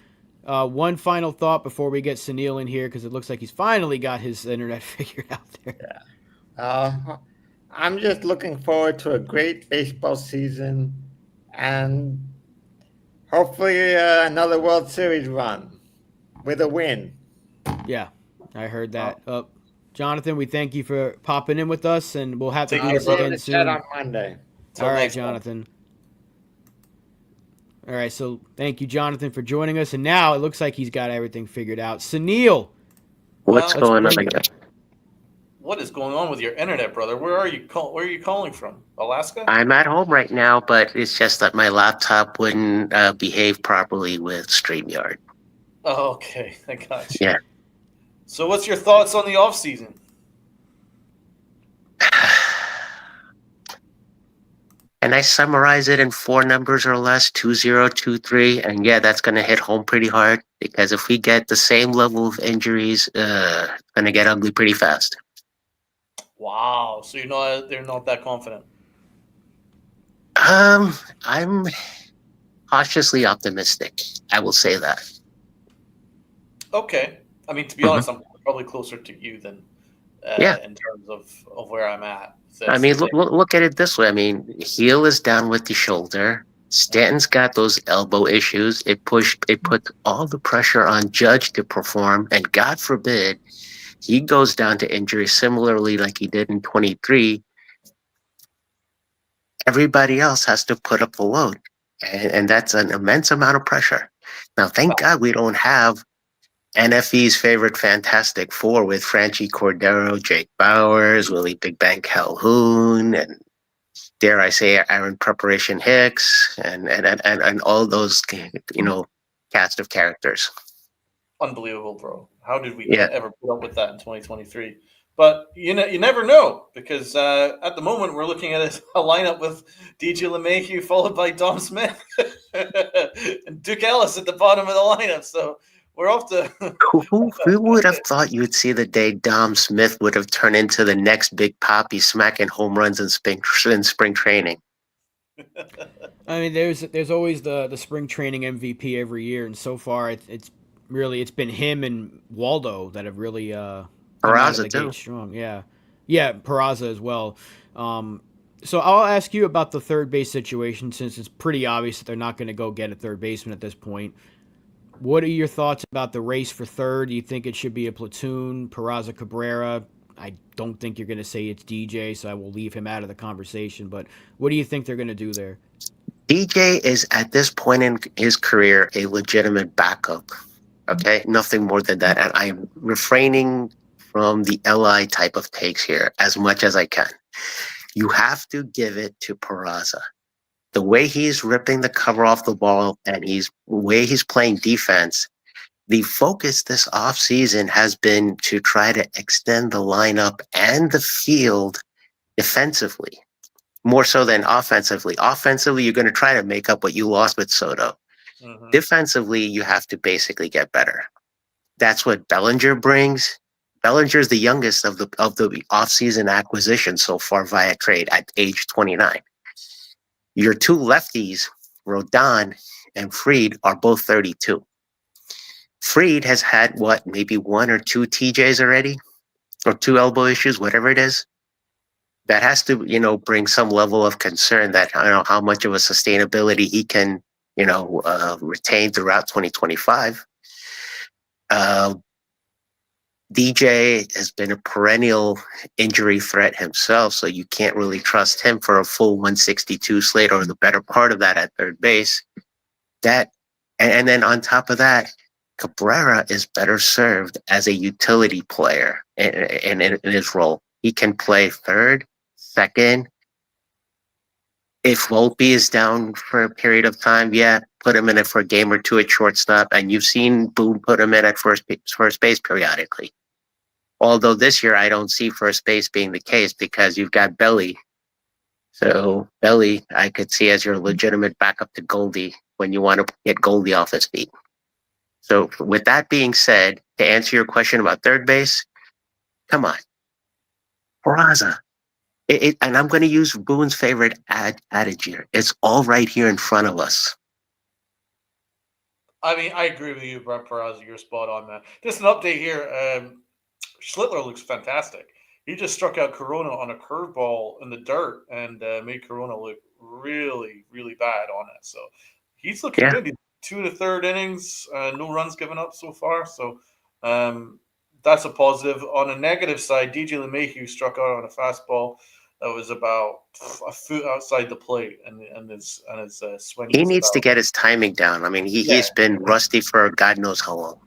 [SPEAKER 1] one final thought before we get Sunil in here, because it looks like he's finally got his internet figured out there.
[SPEAKER 3] Yeah. I'm just looking forward to a great baseball season and hopefully another World Series run with a win.
[SPEAKER 1] Yeah. I heard that. Jonathan, we thank you for popping in with us, and we'll have to
[SPEAKER 2] Take
[SPEAKER 1] do
[SPEAKER 2] care,
[SPEAKER 3] I'll
[SPEAKER 1] this
[SPEAKER 3] see you in
[SPEAKER 2] brother.
[SPEAKER 1] again
[SPEAKER 3] the chat
[SPEAKER 1] soon.
[SPEAKER 3] on Monday.
[SPEAKER 1] All
[SPEAKER 2] Till
[SPEAKER 1] right,
[SPEAKER 2] next time.
[SPEAKER 1] Jonathan. All right, so thank you, Jonathan, for joining us. And now it looks like he's got everything figured out. Sunil,
[SPEAKER 4] What's
[SPEAKER 2] Well,
[SPEAKER 1] let's
[SPEAKER 4] going on?
[SPEAKER 1] bring it.
[SPEAKER 2] what is going on with your internet, brother? Where are you? Where are you calling from? Alaska?
[SPEAKER 4] I'm at home right now, but it's just that my laptop wouldn't behave properly with StreamYard.
[SPEAKER 2] Oh, okay, I got you.
[SPEAKER 4] Yeah.
[SPEAKER 2] So, what's your thoughts on the off season?
[SPEAKER 4] And I summarize it in four numbers or less, 2023. And yeah, that's going to hit home pretty hard because if we get the same level of injuries, it's going to get ugly pretty fast.
[SPEAKER 2] Wow. So they're not that confident.
[SPEAKER 4] I'm cautiously optimistic. I will say that.
[SPEAKER 2] Okay. I mean, to be
[SPEAKER 4] Mhm.
[SPEAKER 2] honest, I'm probably closer to you than
[SPEAKER 4] Yeah.
[SPEAKER 2] in terms of where I'm at.
[SPEAKER 4] I
[SPEAKER 2] That's the
[SPEAKER 4] mean,
[SPEAKER 2] thing.
[SPEAKER 4] look at it this way. I mean, Heel is down with the shoulder. Stanton's got those elbow issues. It put all the pressure on Judge to perform, and God forbid he goes down to injury similarly like he did in 23. Everybody else has to put up the load, and that's an immense amount of pressure. Now, thank God we don't have NFE's favorite Fantastic Four with Franchi Cordero, Jake Bowers, Willie Big Bang Calhoun, and dare I say, Aaron Preparation Hicks, and all those, cast of characters.
[SPEAKER 2] Unbelievable, bro. How did we
[SPEAKER 4] Yeah,
[SPEAKER 2] ever put up with that in 2023? But you never know because at the moment we're looking at a lineup with DJ LeMahieu followed by Dom Smith and Duke Ellis at the bottom of the lineup. So we're off to
[SPEAKER 4] who would have thought you would see the day Dom Smith would have turned into the next Big Poppy smacking home runs in spring training?
[SPEAKER 1] I mean, there's always the spring training MVP every year, and so far it's been him and Waldo that have really come out of
[SPEAKER 4] Peraza
[SPEAKER 1] the gate
[SPEAKER 4] too.
[SPEAKER 1] strong. Yeah, yeah, Peraza as well. So I'll ask you about the third base situation since it's pretty obvious that they're not going to go get a third baseman at this point. What are your thoughts about the race for third? Do you think it should be a platoon, Peraza Cabrera? I don't think you're going to say it's DJ, so I will leave him out of the conversation. But what do you think they're going to do there?
[SPEAKER 4] DJ is at this point in his career a legitimate backup. Okay, nothing more than that. And I'm refraining from the LI type of takes here as much as I can. You have to give it to Peraza. The way he's ripping the cover off the ball and the way he's playing defense, the focus this offseason has been to try to extend the lineup and the field defensively, more so than offensively. Offensively, you're going to try to make up what you lost with Soto.
[SPEAKER 2] Mhm.
[SPEAKER 4] Defensively, you have to basically get better. That's what Bellinger brings. Bellinger is the youngest of the offseason acquisitions so far via trade at age 29. Your two lefties, Rodon and Fried, are both 32. Fried has had what, maybe one or two TJs already, or two elbow issues, whatever it is. That has to, bring some level of concern that I don't know how much of a sustainability he can, retain throughout 2025. Uh, DJ has been a perennial injury threat himself, so you can't really trust him for a full 162 slate or the better part of that at third base. That, and then on top of that, Cabrera is better served as a utility player in his role. He can play third, second. If Volpe is down for a period of time, yeah, put him in it for a game or two at shortstop. And you've seen Boone put him in at first base periodically. Although this year I don't see first base being the case because you've got Belly. So Belly, I could see as your legitimate backup to Goldie when you want to get Goldie off his feet. So with that being said, to answer your question about third base, come on, Peraza. And I'm going to use Boone's favorite adage here. It's all right here in front of us.
[SPEAKER 2] I mean, I agree with you, Brett Peraza. You're spot on, man. Just an update here. Schlittler looks fantastic. He just struck out Corona on a curveball in the dirt and made Corona look really, really bad on it. So he's looking
[SPEAKER 4] Yeah.
[SPEAKER 2] good. He's 2 to third innings, no runs given up so far. So um, that's a positive. On a negative side, DJ LeMahieu struck out on a fastball that was about a foot outside the plate, and his swing
[SPEAKER 4] He
[SPEAKER 2] was
[SPEAKER 4] needs to
[SPEAKER 2] about
[SPEAKER 4] get his timing down. I mean,
[SPEAKER 2] yeah.
[SPEAKER 4] he's been rusty for God knows how long.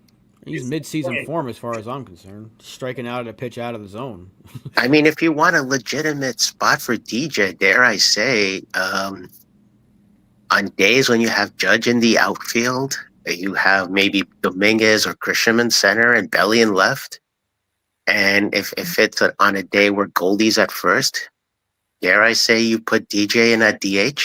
[SPEAKER 1] He's mid-season form as far as I'm concerned. Striking out at a pitch out of the zone.
[SPEAKER 4] I mean, if you want a legitimate spot for DJ, dare I say, on days when you have Judge in the outfield, you have maybe Dominguez or Grisham in center and Belly in left. And if it's on a day where Goldie's at first, dare I say you put DJ in at DH?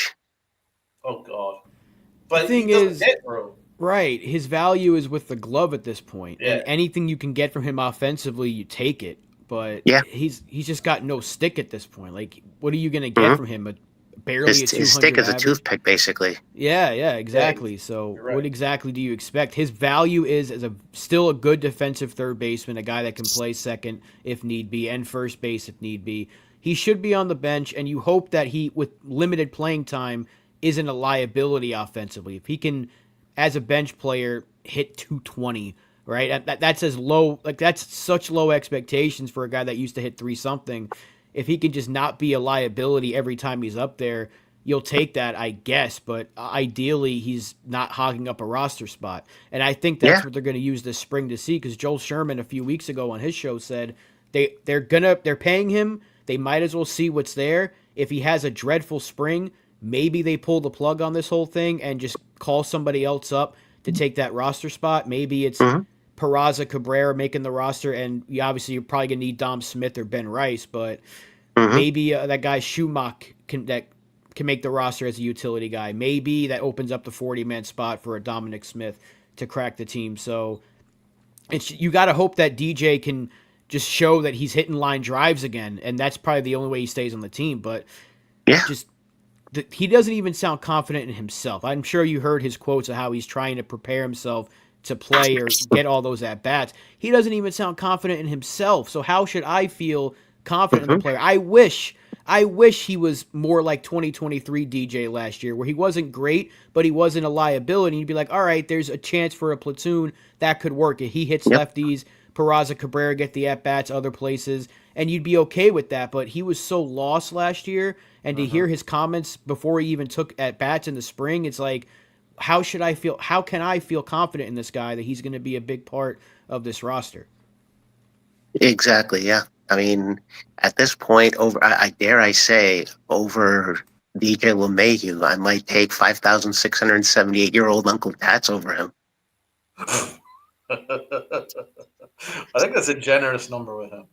[SPEAKER 2] Oh God!
[SPEAKER 1] The
[SPEAKER 2] But
[SPEAKER 1] thing
[SPEAKER 2] he doesn't
[SPEAKER 1] is,
[SPEAKER 2] hit, bro.
[SPEAKER 1] right, his value is with the glove at this point, and
[SPEAKER 2] Yeah.
[SPEAKER 1] anything you can get from him offensively, you take it. But
[SPEAKER 4] Yeah.
[SPEAKER 1] he's just got no stick at this point. Like, what are you going to get
[SPEAKER 4] Mhm.
[SPEAKER 1] from him? Barely a
[SPEAKER 4] His
[SPEAKER 1] 200
[SPEAKER 4] stick is a
[SPEAKER 1] average?
[SPEAKER 4] toothpick, basically.
[SPEAKER 1] Yeah, exactly. So,
[SPEAKER 2] you're right.
[SPEAKER 1] what exactly do you expect? His value is as still a good defensive third baseman, a guy that can play second if need be, and first base if need be. He should be on the bench, and you hope that he, with limited playing time, isn't a liability offensively. If he can, as a bench player, hit 220, right? That's as low, like that's such low expectations for a guy that used to hit 3 something. If he can just not be a liability every time he's up there, you'll take that, I guess. But ideally, he's not hogging up a roster spot. And I think that's
[SPEAKER 4] Yeah.
[SPEAKER 1] what they're going to use this spring to see. Because Joel Sherman a few weeks ago on his show said they're paying him. They might as well see what's there. If he has a dreadful spring, maybe they pull the plug on this whole thing and just call somebody else up to take that roster spot. Maybe it's
[SPEAKER 4] Mhm.
[SPEAKER 1] Peraza Cabrera making the roster, and you're probably gonna need Dom Smith or Ben Rice, but
[SPEAKER 4] Mhm.
[SPEAKER 1] maybe that guy Schumach can make the roster as a utility guy. Maybe that opens up the 40-man spot for a Dominic Smith to crack the team. So you got to hope that DJ can just show that he's hitting line drives again, and that's probably the only way he stays on the team. But
[SPEAKER 4] Yeah.
[SPEAKER 1] just he doesn't even sound confident in himself. I'm sure you heard his quotes of how he's trying to prepare himself to play or get all those at bats. He doesn't even sound confident in himself. So how should I feel confident in the
[SPEAKER 4] Mhm.
[SPEAKER 1] player? I wish he was more like 2023 DJ last year, where he wasn't great, but he wasn't a liability. You'd be like, all right, there's a chance for a platoon that could work. If he hits
[SPEAKER 4] Yep.
[SPEAKER 1] lefties, Peraza Cabrera get the at bats other places, and you'd be okay with that. But he was so lost last year, and to hear his comments before he even took at bats in the spring, it's like, how should I feel? How can I feel confident in this guy that he's going to be a big part of this roster?
[SPEAKER 4] Exactly. Yeah. I mean, at this point, I dare I say, over DJ LeMahieu, I might take 5,678-year-old Uncle Tats over him.
[SPEAKER 2] I think that's a generous number with him.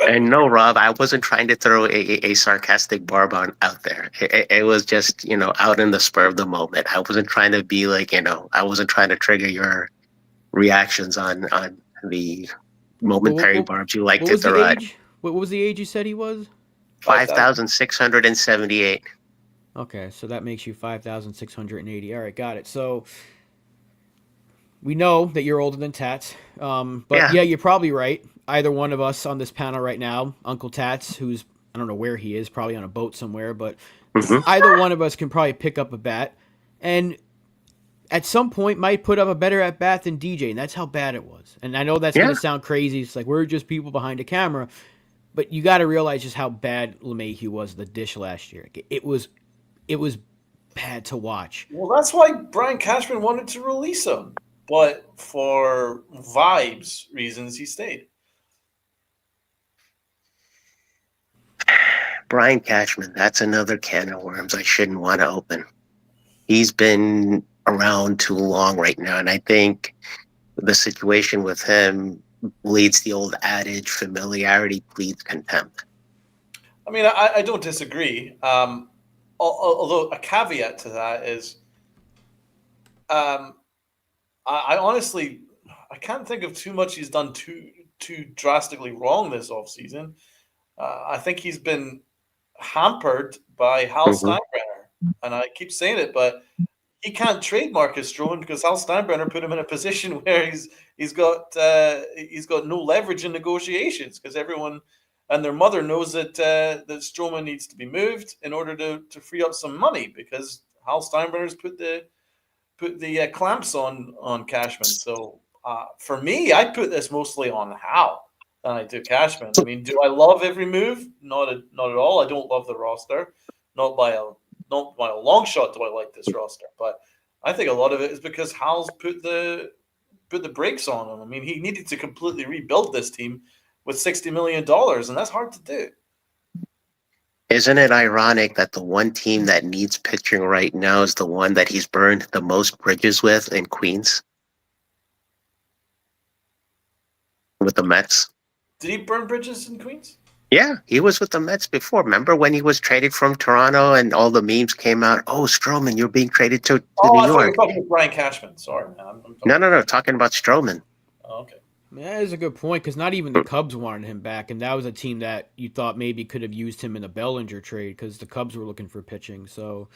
[SPEAKER 4] And no, Rob, I wasn't trying to throw a sarcastic barb out there. It was just, out in the spur of the moment. I wasn't trying to be like, I wasn't trying to trigger your reactions on the momentary barbs you like
[SPEAKER 1] What
[SPEAKER 4] to
[SPEAKER 1] was the
[SPEAKER 4] throw at.
[SPEAKER 1] age? What was the age you said he was?
[SPEAKER 4] 5,678.
[SPEAKER 1] Okay, so that makes you 5,680. All right, got it. So we know that you're older than Tats. But yeah, you're probably right. Either one of us on this panel right now, Uncle Tats, who's, I don't know where he is, probably on a boat somewhere, but
[SPEAKER 4] Mhm.
[SPEAKER 1] either one of us can probably pick up a bat and at some point might put up a better at bat than DJ, and that's how bad it was. And I know that's going
[SPEAKER 4] Yeah.
[SPEAKER 1] to sound crazy. It's like we're just people behind a camera, but you got to realize just how bad LeMahieu was the dish last year. It was bad to watch.
[SPEAKER 2] Well, that's why Brian Cashman wanted to release him, but for vibes reasons, he stayed.
[SPEAKER 4] Brian Cashman, that's another can of worms I shouldn't want to open. He's been around too long right now, and I think the situation with him bleeds the old adage, familiarity breeds contempt.
[SPEAKER 2] I mean, I don't disagree. Although a caveat to that is, I honestly I can't think of too much he's done too drastically wrong this offseason. I think he's been hampered by Hal
[SPEAKER 4] Mhm.
[SPEAKER 2] Steinbrenner, and I keep saying it, but he can't trade Marcus Stroman because Hal Steinbrenner put him in a position where he's got no leverage in negotiations because everyone and their mother knows that that Stroman needs to be moved in order to free up some money because Hal Steinbrenner's put the clamps on Cashman. So For me, I put this mostly on Hal than I do Cashman. I mean, do I love every move? Not at all. I don't love the roster. Not by a long shot do I like this roster, but I think a lot of it is because Hal's put the brakes on him. I mean, he needed to completely rebuild this team with $60 million, and that's hard to do.
[SPEAKER 4] Isn't it ironic that the one team that needs pitching right now is the one that he's burned the most bridges with in Queens? With the Mets?
[SPEAKER 2] Did he burn bridges in Queens?
[SPEAKER 4] Yeah, he was with the Mets before. Remember when he was traded from Toronto and all the memes came out? Oh, Stroman, you're being traded to
[SPEAKER 2] Oh,
[SPEAKER 4] New
[SPEAKER 2] I thought you were
[SPEAKER 4] York.
[SPEAKER 2] talking about Brian Cashman. Sorry, man. I'm talking
[SPEAKER 4] No. Talking about Stroman.
[SPEAKER 2] Oh, okay.
[SPEAKER 1] That is a good point because not even the Cubs wanted him back, and that was a team that you thought maybe could have used him in a Bellinger trade because the Cubs were looking for pitching. So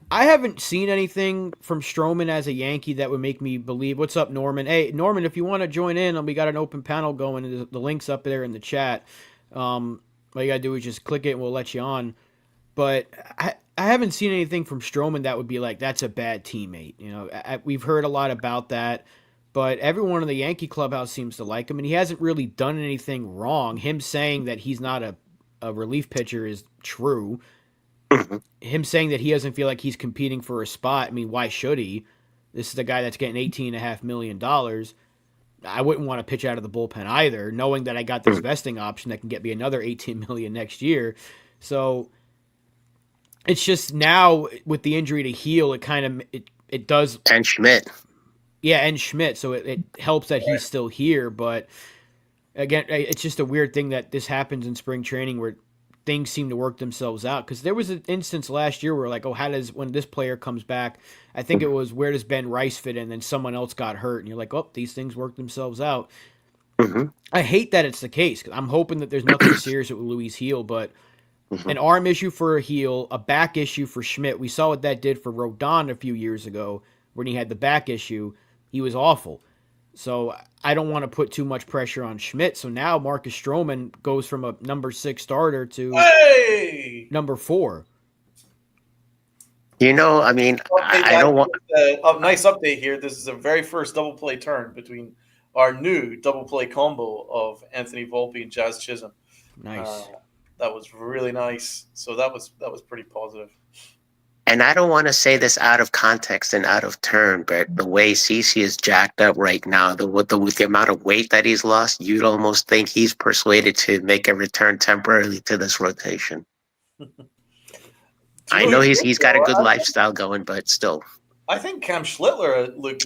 [SPEAKER 1] I haven't seen anything from Stroman as a Yankee that would make me believe. What's up, Norman? Hey, Norman, if you want to join in, we got an open panel going. The link's up there in the chat. All you gotta do is just click it, and we'll let you on. But I haven't seen anything from Stroman that would be like that's a bad teammate. You know, we've heard a lot about that. But everyone in the Yankee clubhouse seems to like him, and he hasn't really done anything wrong. Him saying that he's not a relief pitcher is true. Him saying that he doesn't feel like he's competing for a spot, I mean, why should he? This is the guy that's getting $18.5 million. I wouldn't want to pitch out of the bullpen either, knowing that I got this vesting option that can get me another $18 million next year. So it's just now with the injury to Gil, it kind of it does.
[SPEAKER 4] And Schmidt.
[SPEAKER 1] Yeah, and Schmidt, so it helps that he's still here, but again, it's just a weird thing that this happens in spring training where things seem to work themselves out. Because there was an instance last year where like, when this player comes back, I think it was where does Ben Rice fit in, and then someone else got hurt, and you're like, oh, these things work themselves out. I hate that it's the case, because I'm hoping that there's nothing serious with Luis Gil, but an arm issue for Gil, a back issue for Schmidt. We saw what that did for Rodon a few years ago when he had the back issue. He was awful. So I don't want to put too much pressure on Schmidt. So now Marcus Stroman goes from a number 6 starter to number 4.
[SPEAKER 4] You know, I mean, I don't want
[SPEAKER 2] a nice update here. This is a very first double play turn between our new double play combo of Anthony Volpe and Jazz Chisholm.
[SPEAKER 1] Nice.
[SPEAKER 2] That was really nice. So that was pretty positive.
[SPEAKER 4] And I don't want to say this out of context and out of turn, but the way CeCe is jacked up right now, with the amount of weight that he's lost, you'd almost think he's persuaded to make a return temporarily to this rotation. I know he's got a good lifestyle going, but still.
[SPEAKER 2] I think Cam Schlittler looked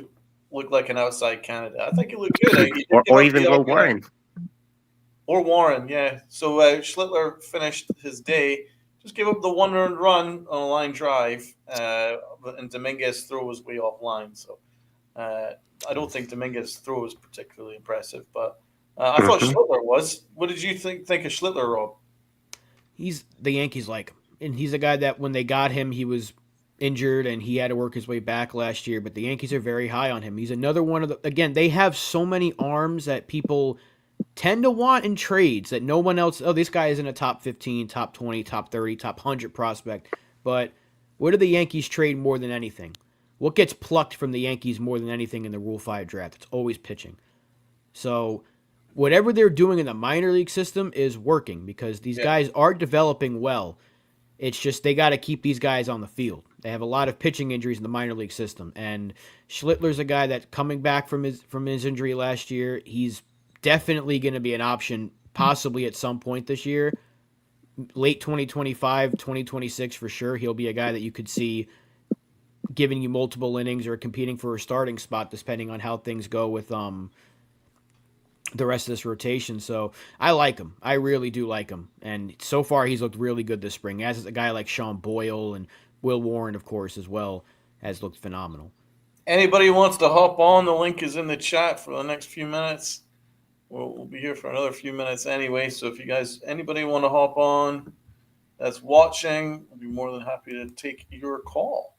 [SPEAKER 2] like an outside candidate. I think he looked good.
[SPEAKER 4] or even Will Warren.
[SPEAKER 2] Or Warren, yeah. So Schlittler finished his day. Just gave up the 1 earned run on a line drive, and Dominguez's throw was way offline. So I don't think Dominguez's throw was particularly impressive, but I thought Schlittler was. What did you think of Schlittler, Rob?
[SPEAKER 1] He's the Yankees like him, and he's a guy that when they got him, he was injured and he had to work his way back last year. But the Yankees are very high on him. He's another one of the. Again, they have so many arms that people tend to want in trades that no one else. Oh, this guy isn't a top 15, top 20, top 30, top 100 prospect. But what do the Yankees trade more than anything? What gets plucked from the Yankees more than anything in the Rule 5 draft? It's always pitching. So whatever they're doing in the minor league system is working because these guys are developing well. It's just they got to keep these guys on the field. They have a lot of pitching injuries in the minor league system. And Schlittler's a guy that coming back from his injury last year, he's definitely going to be an option possibly at some point this year. Late 2025, 2026 for sure. He'll be a guy that you could see giving you multiple innings or competing for a starting spot depending on how things go with the rest of this rotation. So I like him. I really do like him. And so far he's looked really good this spring, as is a guy like Sean Boyle and Will Warren, of course, as well, has looked phenomenal.
[SPEAKER 2] Anybody wants to hop on, the link is in the chat for the next few minutes. We'll be here for another few minutes anyway. So if you guys, anybody want to hop on that's watching, I'll be more than happy to take your call.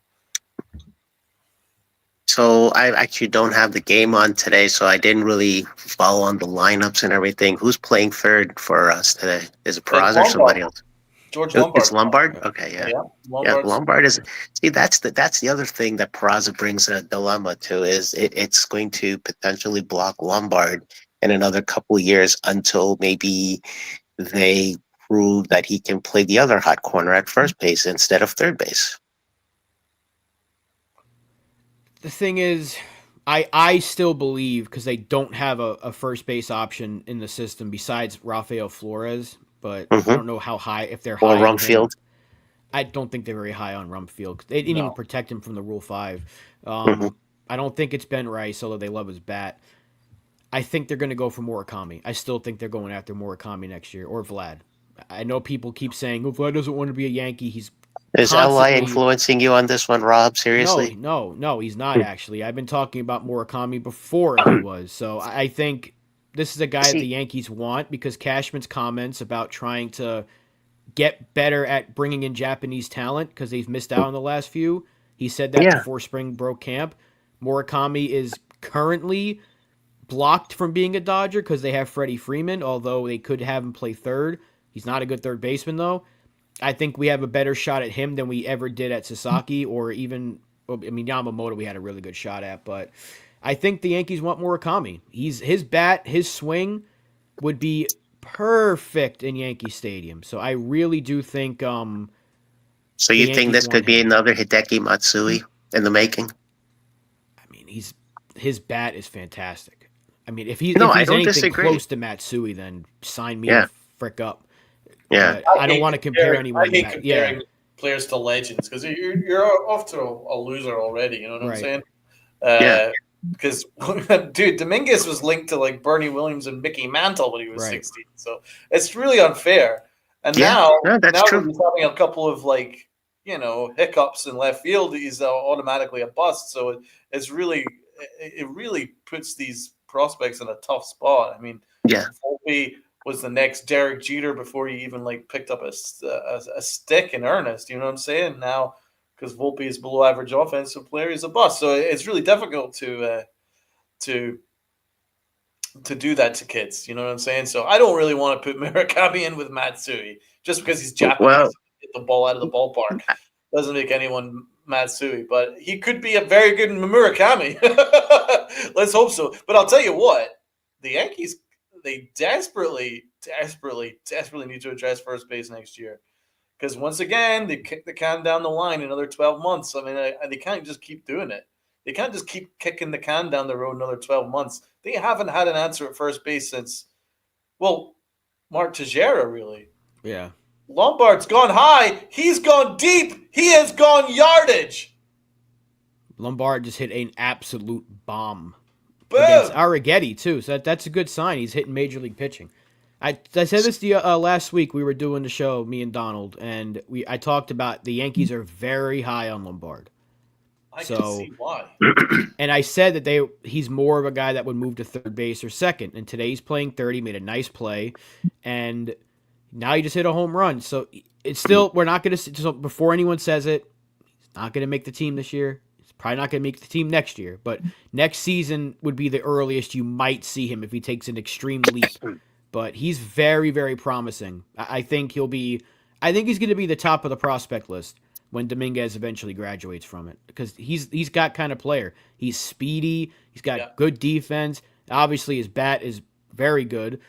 [SPEAKER 4] So I actually don't have the game on today, so I didn't really follow on the lineups and everything. Who's playing third for us today? Is it Peraza or somebody else?
[SPEAKER 2] George
[SPEAKER 4] It's
[SPEAKER 2] Lombard.
[SPEAKER 4] Lombard. Okay,
[SPEAKER 2] Yeah,
[SPEAKER 4] yeah,
[SPEAKER 2] Lombard's
[SPEAKER 4] Lombard is. See, that's the other thing that Peraza brings a dilemma to is it's going to potentially block Lombard in another couple of years until maybe they prove that he can play the other hot corner at first base instead of third base.
[SPEAKER 1] The thing is, I still believe because they don't have a first base option in the system besides Rafael Flores, but I
[SPEAKER 4] Hmm.
[SPEAKER 1] don't know how high if they're
[SPEAKER 4] Or
[SPEAKER 1] high on him.
[SPEAKER 4] Rumfield.
[SPEAKER 1] I don't think they're very high on Rumfield. They didn't even
[SPEAKER 2] no.
[SPEAKER 1] protect him from the Rule 5.
[SPEAKER 4] Hmm.
[SPEAKER 1] I don't think it's Ben Rice, although they love his bat. I think they're going to go for Murakami. I still think they're going after Murakami next year or Vlad. I know people keep saying, oh, Vlad doesn't want to be a Yankee. He's
[SPEAKER 4] Is LI
[SPEAKER 1] constantly.
[SPEAKER 4] influencing you on this one, Rob?
[SPEAKER 1] No,
[SPEAKER 4] Seriously?
[SPEAKER 1] no, he's not
[SPEAKER 4] Hmm.
[SPEAKER 1] actually. I've been talking about Murakami before he was. So I think this is a guy that the
[SPEAKER 4] See,
[SPEAKER 1] Yankees want because Cashman's comments about trying to get better at bringing in Japanese talent because they've missed out on the last few. He said that
[SPEAKER 4] yeah,
[SPEAKER 1] before spring broke camp. Murakami is currently blocked from being a Dodger because they have Freddie Freeman, although they could have him play third. He's not a good third baseman, though. I think we have a better shot at him than we ever did at Sasaki or even, I mean, Yamamoto we had a really good shot at, but I think the Yankees want Murakami. His bat, his swing would be perfect in Yankee Stadium. So I really do think
[SPEAKER 4] so
[SPEAKER 1] the
[SPEAKER 4] you think
[SPEAKER 1] Yankees
[SPEAKER 4] this
[SPEAKER 1] want
[SPEAKER 4] could be
[SPEAKER 1] him.
[SPEAKER 4] another Hideki Matsui in the making?
[SPEAKER 1] I mean, his bat is fantastic. I mean, if
[SPEAKER 4] No, I
[SPEAKER 1] he's
[SPEAKER 4] don't
[SPEAKER 1] anything
[SPEAKER 4] disagree.
[SPEAKER 1] close to Matsui, then sign me
[SPEAKER 4] Yeah,
[SPEAKER 1] the frick up.
[SPEAKER 4] yeah.
[SPEAKER 1] But I don't want to compare anyone
[SPEAKER 2] I
[SPEAKER 1] to
[SPEAKER 2] hate
[SPEAKER 1] Matt.
[SPEAKER 2] comparing
[SPEAKER 1] Yeah,
[SPEAKER 2] players to legends because you're off to a loser already. You know what I'm
[SPEAKER 1] right.
[SPEAKER 2] saying?
[SPEAKER 4] Yeah.
[SPEAKER 2] Because dude, Dominguez was linked to like Bernie Williams and Mickey Mantle when he was
[SPEAKER 1] Right.
[SPEAKER 2] 16. So it's really unfair. And
[SPEAKER 4] Yeah,
[SPEAKER 2] now,
[SPEAKER 4] no, that's
[SPEAKER 2] now that
[SPEAKER 4] true.
[SPEAKER 2] he's having a couple of like hiccups in left field, he's automatically a bust. So it really puts these prospects in a tough spot. I mean,
[SPEAKER 4] Yeah.
[SPEAKER 2] Volpe was the next Derek Jeter before he even like picked up a stick in earnest. You know what I'm saying? Now, because Volpe is below average offensive player, he's a bust. So it's really difficult to do that to kids. You know what I'm saying? So I don't really want to put Murakami in with Matsui just because he's Japanese
[SPEAKER 4] Well,
[SPEAKER 2] and hit the ball out of the ballpark. Doesn't make anyone Matsui, but he could be a very good Murakami. Let's hope so. But I'll tell you what, the Yankees, they desperately need to address first base next year. Because once again, they kick the can down the line another 12 months. I mean, they can't just keep doing it. They can't just keep kicking the can down the road another 12 months. They haven't had an answer at first base since, well, Mark Teixeira, really.
[SPEAKER 1] Yeah.
[SPEAKER 2] Lombard's gone high. He's gone deep. He has gone yardage.
[SPEAKER 1] Lombard just hit an absolute bomb against
[SPEAKER 2] Boom.
[SPEAKER 1] Arrighetti too. So that's a good sign. He's hitting major league pitching. I said this last week. We were doing the show, me and Donald, and I talked about the Yankees are very high on Lombard.
[SPEAKER 2] I can
[SPEAKER 1] So,
[SPEAKER 2] see why.
[SPEAKER 1] and I said that he's more of a guy that would move to third base or second. And today he's playing third. He made a nice play, and now he just hit a home run. So it's still we're not going to. So before anyone says it, he's not going to make the team this year. He's probably not going to make the team next year. But next season would be the earliest you might see him if he takes an extreme leap. But he's very, very promising. I think he'll be. I think he's going to be the top of the prospect list when Dominguez eventually graduates from it because he's got kind of player. He's speedy. He's got good defense. Obviously, his bat is very good.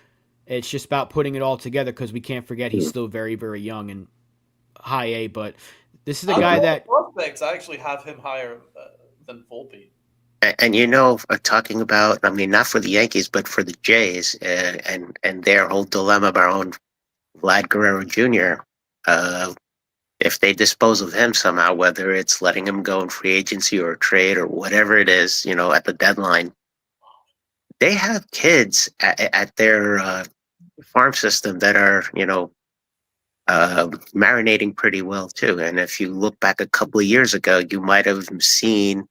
[SPEAKER 1] It's just about putting it all together because we can't forget he's still very, very young and high A. But this is a guy that
[SPEAKER 2] prospects. I actually have him higher than Volpe.
[SPEAKER 4] And talking about, I mean, not for the Yankees, but for the Jays and their whole dilemma of our own Vlad Guerrero Jr. If they dispose of him somehow, whether it's letting him go in free agency or trade or whatever it is, at the deadline, they have kids at their farm system that are, marinating pretty well too. And if you look back a couple of years ago, you might have seen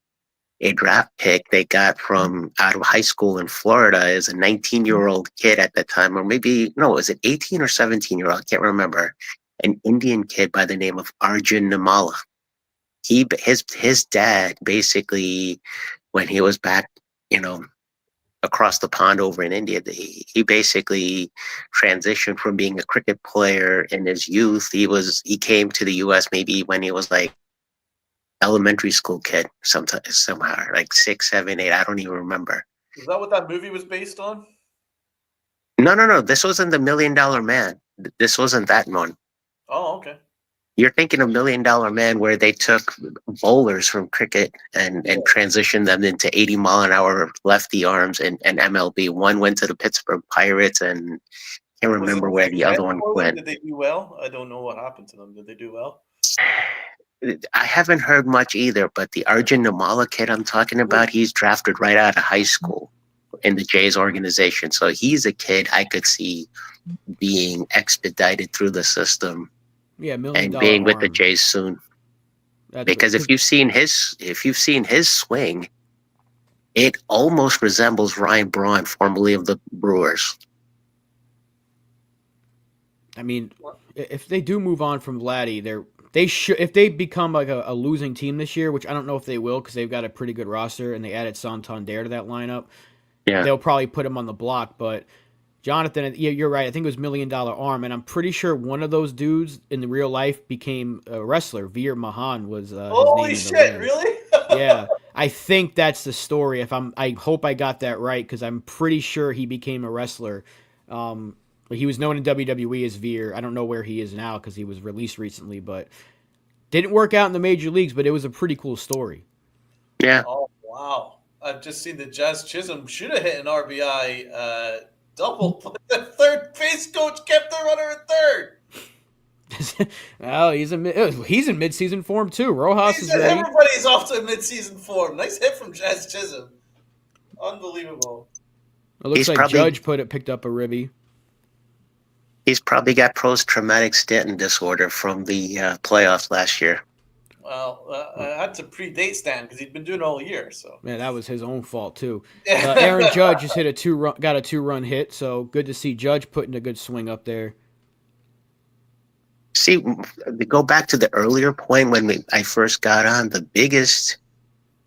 [SPEAKER 4] a draft pick they got from out of high school in Florida as a 19-year-old kid at the time, or maybe, no, was it 18 or 17-year-old? I can't remember. An Indian kid by the name of Arjun Nimala. His dad basically, when he was back, across the pond over in India. He basically transitioned from being a cricket player in his youth. He came to the U.S. maybe when he was like elementary school kid, somehow like 6, 7, 8. I don't even remember.
[SPEAKER 2] Is that what that movie was based on?
[SPEAKER 4] No. This wasn't the $1 Million Man. This wasn't that one.
[SPEAKER 2] Oh, okay.
[SPEAKER 4] You're thinking of $1 Million Man, where they took bowlers from cricket and transitioned them into 80-mile-an-hour lefty arms and MLB. One went to the Pittsburgh Pirates, and I can't remember where the other one went.
[SPEAKER 2] Did they do well? I don't know what happened to them. Did they do well?
[SPEAKER 4] I haven't heard much either, but the Arjun Namala kid I'm talking about, he's drafted right out of high school in the Jays organization. So he's a kid I could see being expedited through the system.
[SPEAKER 1] Yeah, $1 million
[SPEAKER 4] and being with
[SPEAKER 1] arm.
[SPEAKER 4] the Jays soon.
[SPEAKER 1] That's
[SPEAKER 4] Because if you've seen his swing, it almost resembles Ryan Braun, formerly of the Brewers.
[SPEAKER 1] I mean, if they do move on from Vladdy, they should, if they become like a losing team this year, which I don't know if they will because they've got a pretty good roster and they added Santander to that lineup.
[SPEAKER 4] Yeah,
[SPEAKER 1] they'll probably put him on the block. But Jonathan, yeah, you're right. I think it was $1 Million Arm, and I'm pretty sure one of those dudes in the real life became a wrestler. Veer Mahan was his
[SPEAKER 2] Holy
[SPEAKER 1] name
[SPEAKER 2] shit! Really?
[SPEAKER 1] Yeah, I think that's the story. I hope I got that right because I'm pretty sure he became a wrestler. He was known in WWE as Veer. I don't know where he is now because he was released recently, but didn't work out in the major leagues. But it was a pretty cool story.
[SPEAKER 4] Yeah.
[SPEAKER 2] Oh wow! I've just seen that Jazz Chisholm should have hit an RBI double, but the third base coach kept the runner at third.
[SPEAKER 1] Well, he's in midseason form too. Rojas is ready.
[SPEAKER 2] Everybody's off to midseason form. Nice hit from Jazz Chisholm. Unbelievable.
[SPEAKER 1] It looks like Judge picked up a ribby.
[SPEAKER 4] He's probably got post-traumatic Stanton disorder from the playoffs last year.
[SPEAKER 2] Well, I had to predate Stan because he'd been doing it all year. So
[SPEAKER 1] yeah, that was his own fault too. Aaron Judge just hit got a 2-run hit. So good to see Judge putting a good swing up there.
[SPEAKER 4] See, to go back to the earlier point when I first got on, the biggest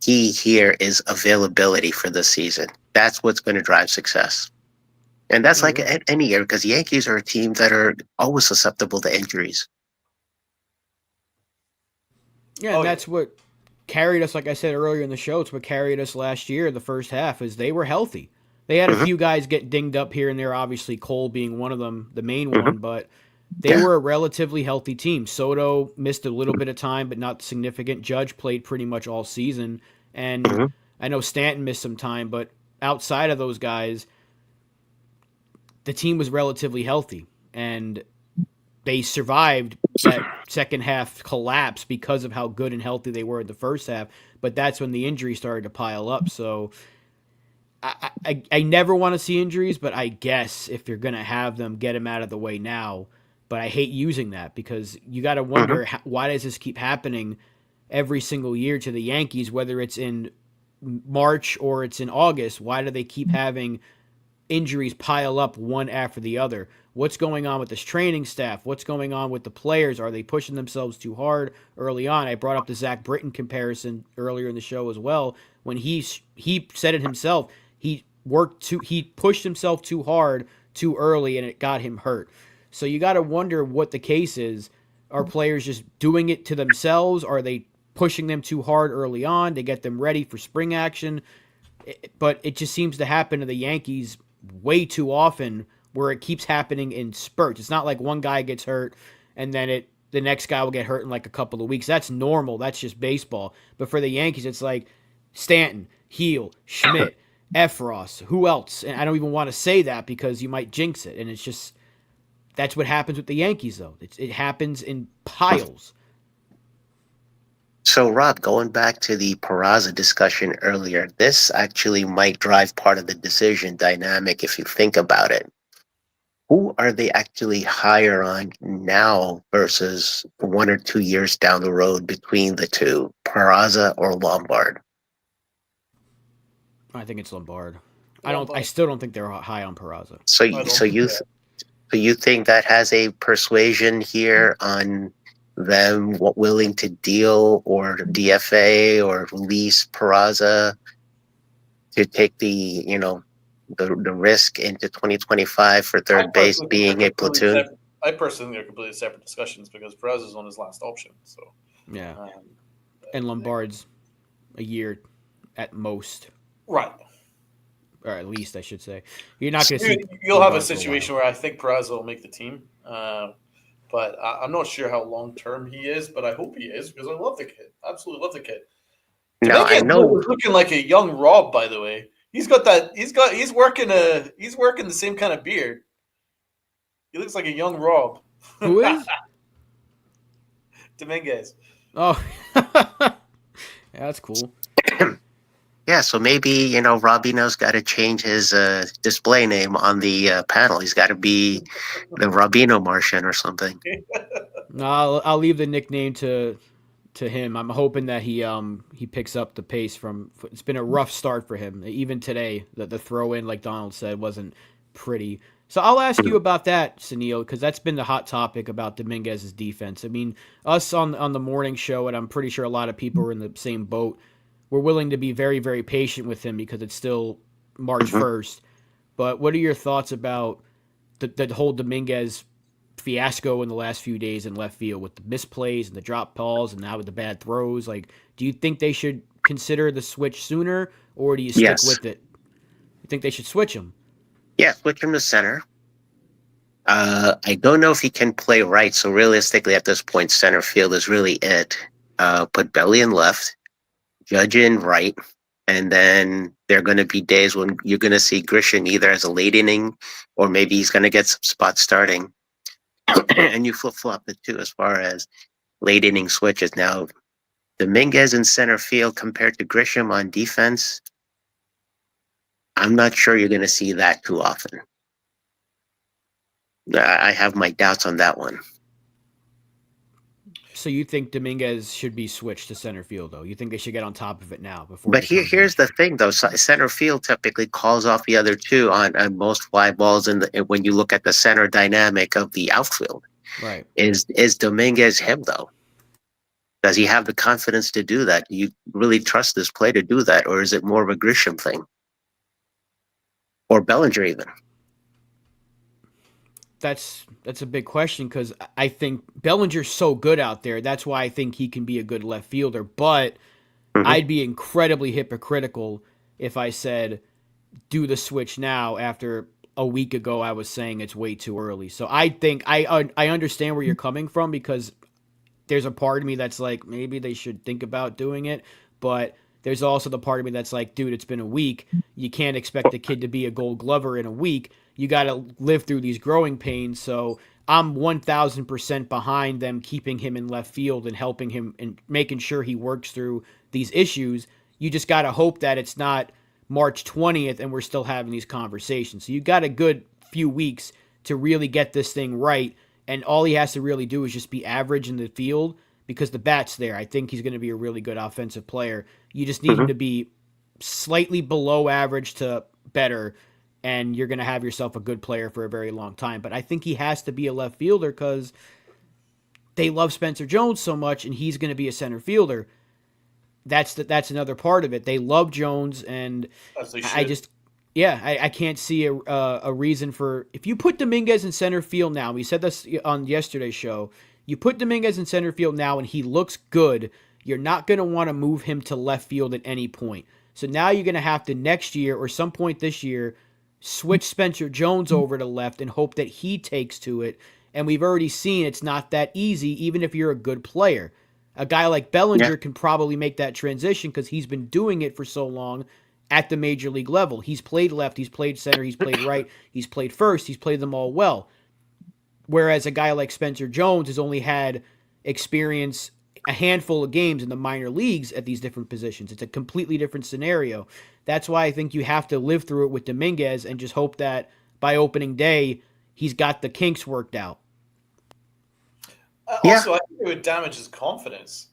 [SPEAKER 4] key here is availability for the season. That's what's going to drive success. And that's like any year because the Yankees are a team that are always susceptible to injuries.
[SPEAKER 1] Yeah, and that's what carried us, like I said earlier in the show, it's what carried us last year, the first half, is they were healthy. They had a few guys get dinged up here and there, obviously Cole being one of them, the main one, but they were a relatively healthy team. Soto missed a little bit of time, but not significant. Judge played pretty much all season. And I know Stanton missed some time, but outside of those guys, the team was relatively healthy. And they survived that second half collapse because of how good and healthy they were in the first half. But that's when the injuries started to pile up. So I never want to see injuries, but I guess if you're going to have them, get them out of the way now. But I hate using that because you got to wonder why does this keep happening every single year to the Yankees, whether it's in March or it's in August? Why do they keep having injuries pile up one after the other? What's going on with this training staff? What's going on with the players? Are they pushing themselves too hard early on? I brought up the Zach Britton comparison earlier in the show as well. When he said it himself, he pushed himself too hard too early and it got him hurt. So you got to wonder what the case is. Are players just doing it to themselves? Are they pushing them too hard early on to get them ready for spring action? But it just seems to happen to the Yankees way too often where it keeps happening in spurts. It's not like one guy gets hurt and then the next guy will get hurt in like a couple of weeks. That's normal. That's just baseball. But for the Yankees, it's like Stanton, Heel, Schmidt, Efros, who else? And I don't even want to say that because you might jinx it. And it's just, that's what happens with the Yankees, though. It happens in piles.
[SPEAKER 4] So, Rob, going back to the Peraza discussion earlier, this actually might drive part of the decision dynamic if you think about it. Who are they actually higher on now versus 1 or 2 years down the road between the two, Peraza or Lombard?
[SPEAKER 1] I think it's Lombard. I still don't think they're high on Peraza.
[SPEAKER 4] So you think that has a persuasion here on them willing to deal or DFA or release Peraza to take the the risk into 2025 for
[SPEAKER 2] I
[SPEAKER 4] third base
[SPEAKER 2] personally think
[SPEAKER 4] being a
[SPEAKER 2] they're completely
[SPEAKER 4] platoon.
[SPEAKER 2] separate. I personally think they're completely separate discussions because Perez is on his last option. So,
[SPEAKER 1] Yeah,
[SPEAKER 2] um,
[SPEAKER 1] and Lombard's a year at most,
[SPEAKER 2] right.
[SPEAKER 1] or at least I should say. You're not going to
[SPEAKER 2] You,
[SPEAKER 1] see
[SPEAKER 2] you'll have a
[SPEAKER 1] Lombard for a while.
[SPEAKER 2] situation where I think Perez will make the team, but I'm not sure how long term he is. But I hope he is because I love the kid. Absolutely love the kid.
[SPEAKER 4] Now
[SPEAKER 2] Dominguez
[SPEAKER 4] I know,
[SPEAKER 2] is looking like a young Rob, by the way. He's got that. He's working the same kind of beard. He looks like a young Rob.
[SPEAKER 1] Who is?
[SPEAKER 2] Dominguez.
[SPEAKER 1] Oh, yeah, that's cool.
[SPEAKER 4] yeah. So maybe Robino's got to change his display name on the panel. He's got to be the Robino Martian or something.
[SPEAKER 1] No, I'll leave the nickname to him. I'm hoping that he picks up the pace from. It's been a rough start for him. Even today, the throw in, like Donald said, wasn't pretty. So I'll ask you about that, Sunil, because that's been the hot topic about Dominguez's defense. I mean, us on the morning show, and I'm pretty sure a lot of people are in the same boat. We're willing to be very, very patient with him because it's still March
[SPEAKER 4] Mhm.
[SPEAKER 1] 1st. But what are your thoughts about the whole Dominguez fiasco in the last few days in left field with the misplays and the drop balls and now with the bad throws? Like, do you think they should consider the switch sooner, or do you stick
[SPEAKER 4] Yes.
[SPEAKER 1] with it? You think they should switch him?
[SPEAKER 4] Yeah, switch him to center. I don't know if he can play right, so realistically at this point, center field is really it. Put Belly in left, Judge in right, and then there are going to be days when you're going to see Grisham either as a late inning or maybe he's going to get some spots starting. And you flip-flop the two as far as late inning switches. Now, Dominguez in center field compared to Grisham on defense, I'm not sure you're going to see that too often. I have my doubts on that one.
[SPEAKER 1] So you think Dominguez should be switched to center field, though? You think they should get on top of it now before
[SPEAKER 4] But
[SPEAKER 1] it becomes an
[SPEAKER 4] here's the
[SPEAKER 1] issue?
[SPEAKER 4] thing, though. Center field typically calls off the other two on most fly balls. When you look at the center dynamic of the outfield,
[SPEAKER 1] Right.
[SPEAKER 4] is Dominguez him though? Does he have the confidence to do that? Do you really trust this play to do that, or is it more of a Grisham thing, or Bellinger even?
[SPEAKER 1] That's a big question because I think Bellinger's so good out there. That's why I think he can be a good left fielder. But
[SPEAKER 4] Mhm.
[SPEAKER 1] I'd be incredibly hypocritical if I said do the switch now after a week ago I was saying it's way too early. So I think I understand where you're coming from because there's a part of me that's like maybe they should think about doing it, but there's also the part of me that's like, dude, it's been a week. You can't expect the kid to be a Gold Glover in a week. You got to live through these growing pains. So I'm 1,000% behind them keeping him in left field and helping him and making sure he works through these issues. You just got to hope that it's not March 20th and we're still having these conversations. So you got a good few weeks to really get this thing right. And all he has to really do is just be average in the field because the bat's there. I think he's going to be a really good offensive player. You just need him
[SPEAKER 4] Mhm.
[SPEAKER 1] to be slightly below average to better, and you're going to have yourself a good player for a very long time. But I think he has to be a left fielder because they love Spencer Jones so much, and he's going to be a center fielder. That's another part of it. They love Jones, and
[SPEAKER 2] As they
[SPEAKER 1] I
[SPEAKER 2] should.
[SPEAKER 1] just yeah, I can't see a reason for if you put Dominguez in center field now. We said this on yesterday's show. You put Dominguez in center field now, and he looks good. You're not going to want to move him to left field at any point. So now you're going to have to next year or some point this year switch Spencer Jones over to left and hope that he takes to it. And we've already seen it's not that easy, even if you're a good player. A guy like
[SPEAKER 4] Yeah.
[SPEAKER 1] Bellinger can probably make that transition because he's been doing it for so long at the major league level. He's played left, he's played center, he's played right, he's played first, he's played them all well. Whereas a guy like Spencer Jones has only had experience a handful of games in the minor leagues at these different positions. It's a completely different scenario. That's why I think you have to live through it with Dominguez and just hope that by opening day he's got the kinks worked out.
[SPEAKER 4] Yeah.
[SPEAKER 2] Also, I think it would damage his confidence.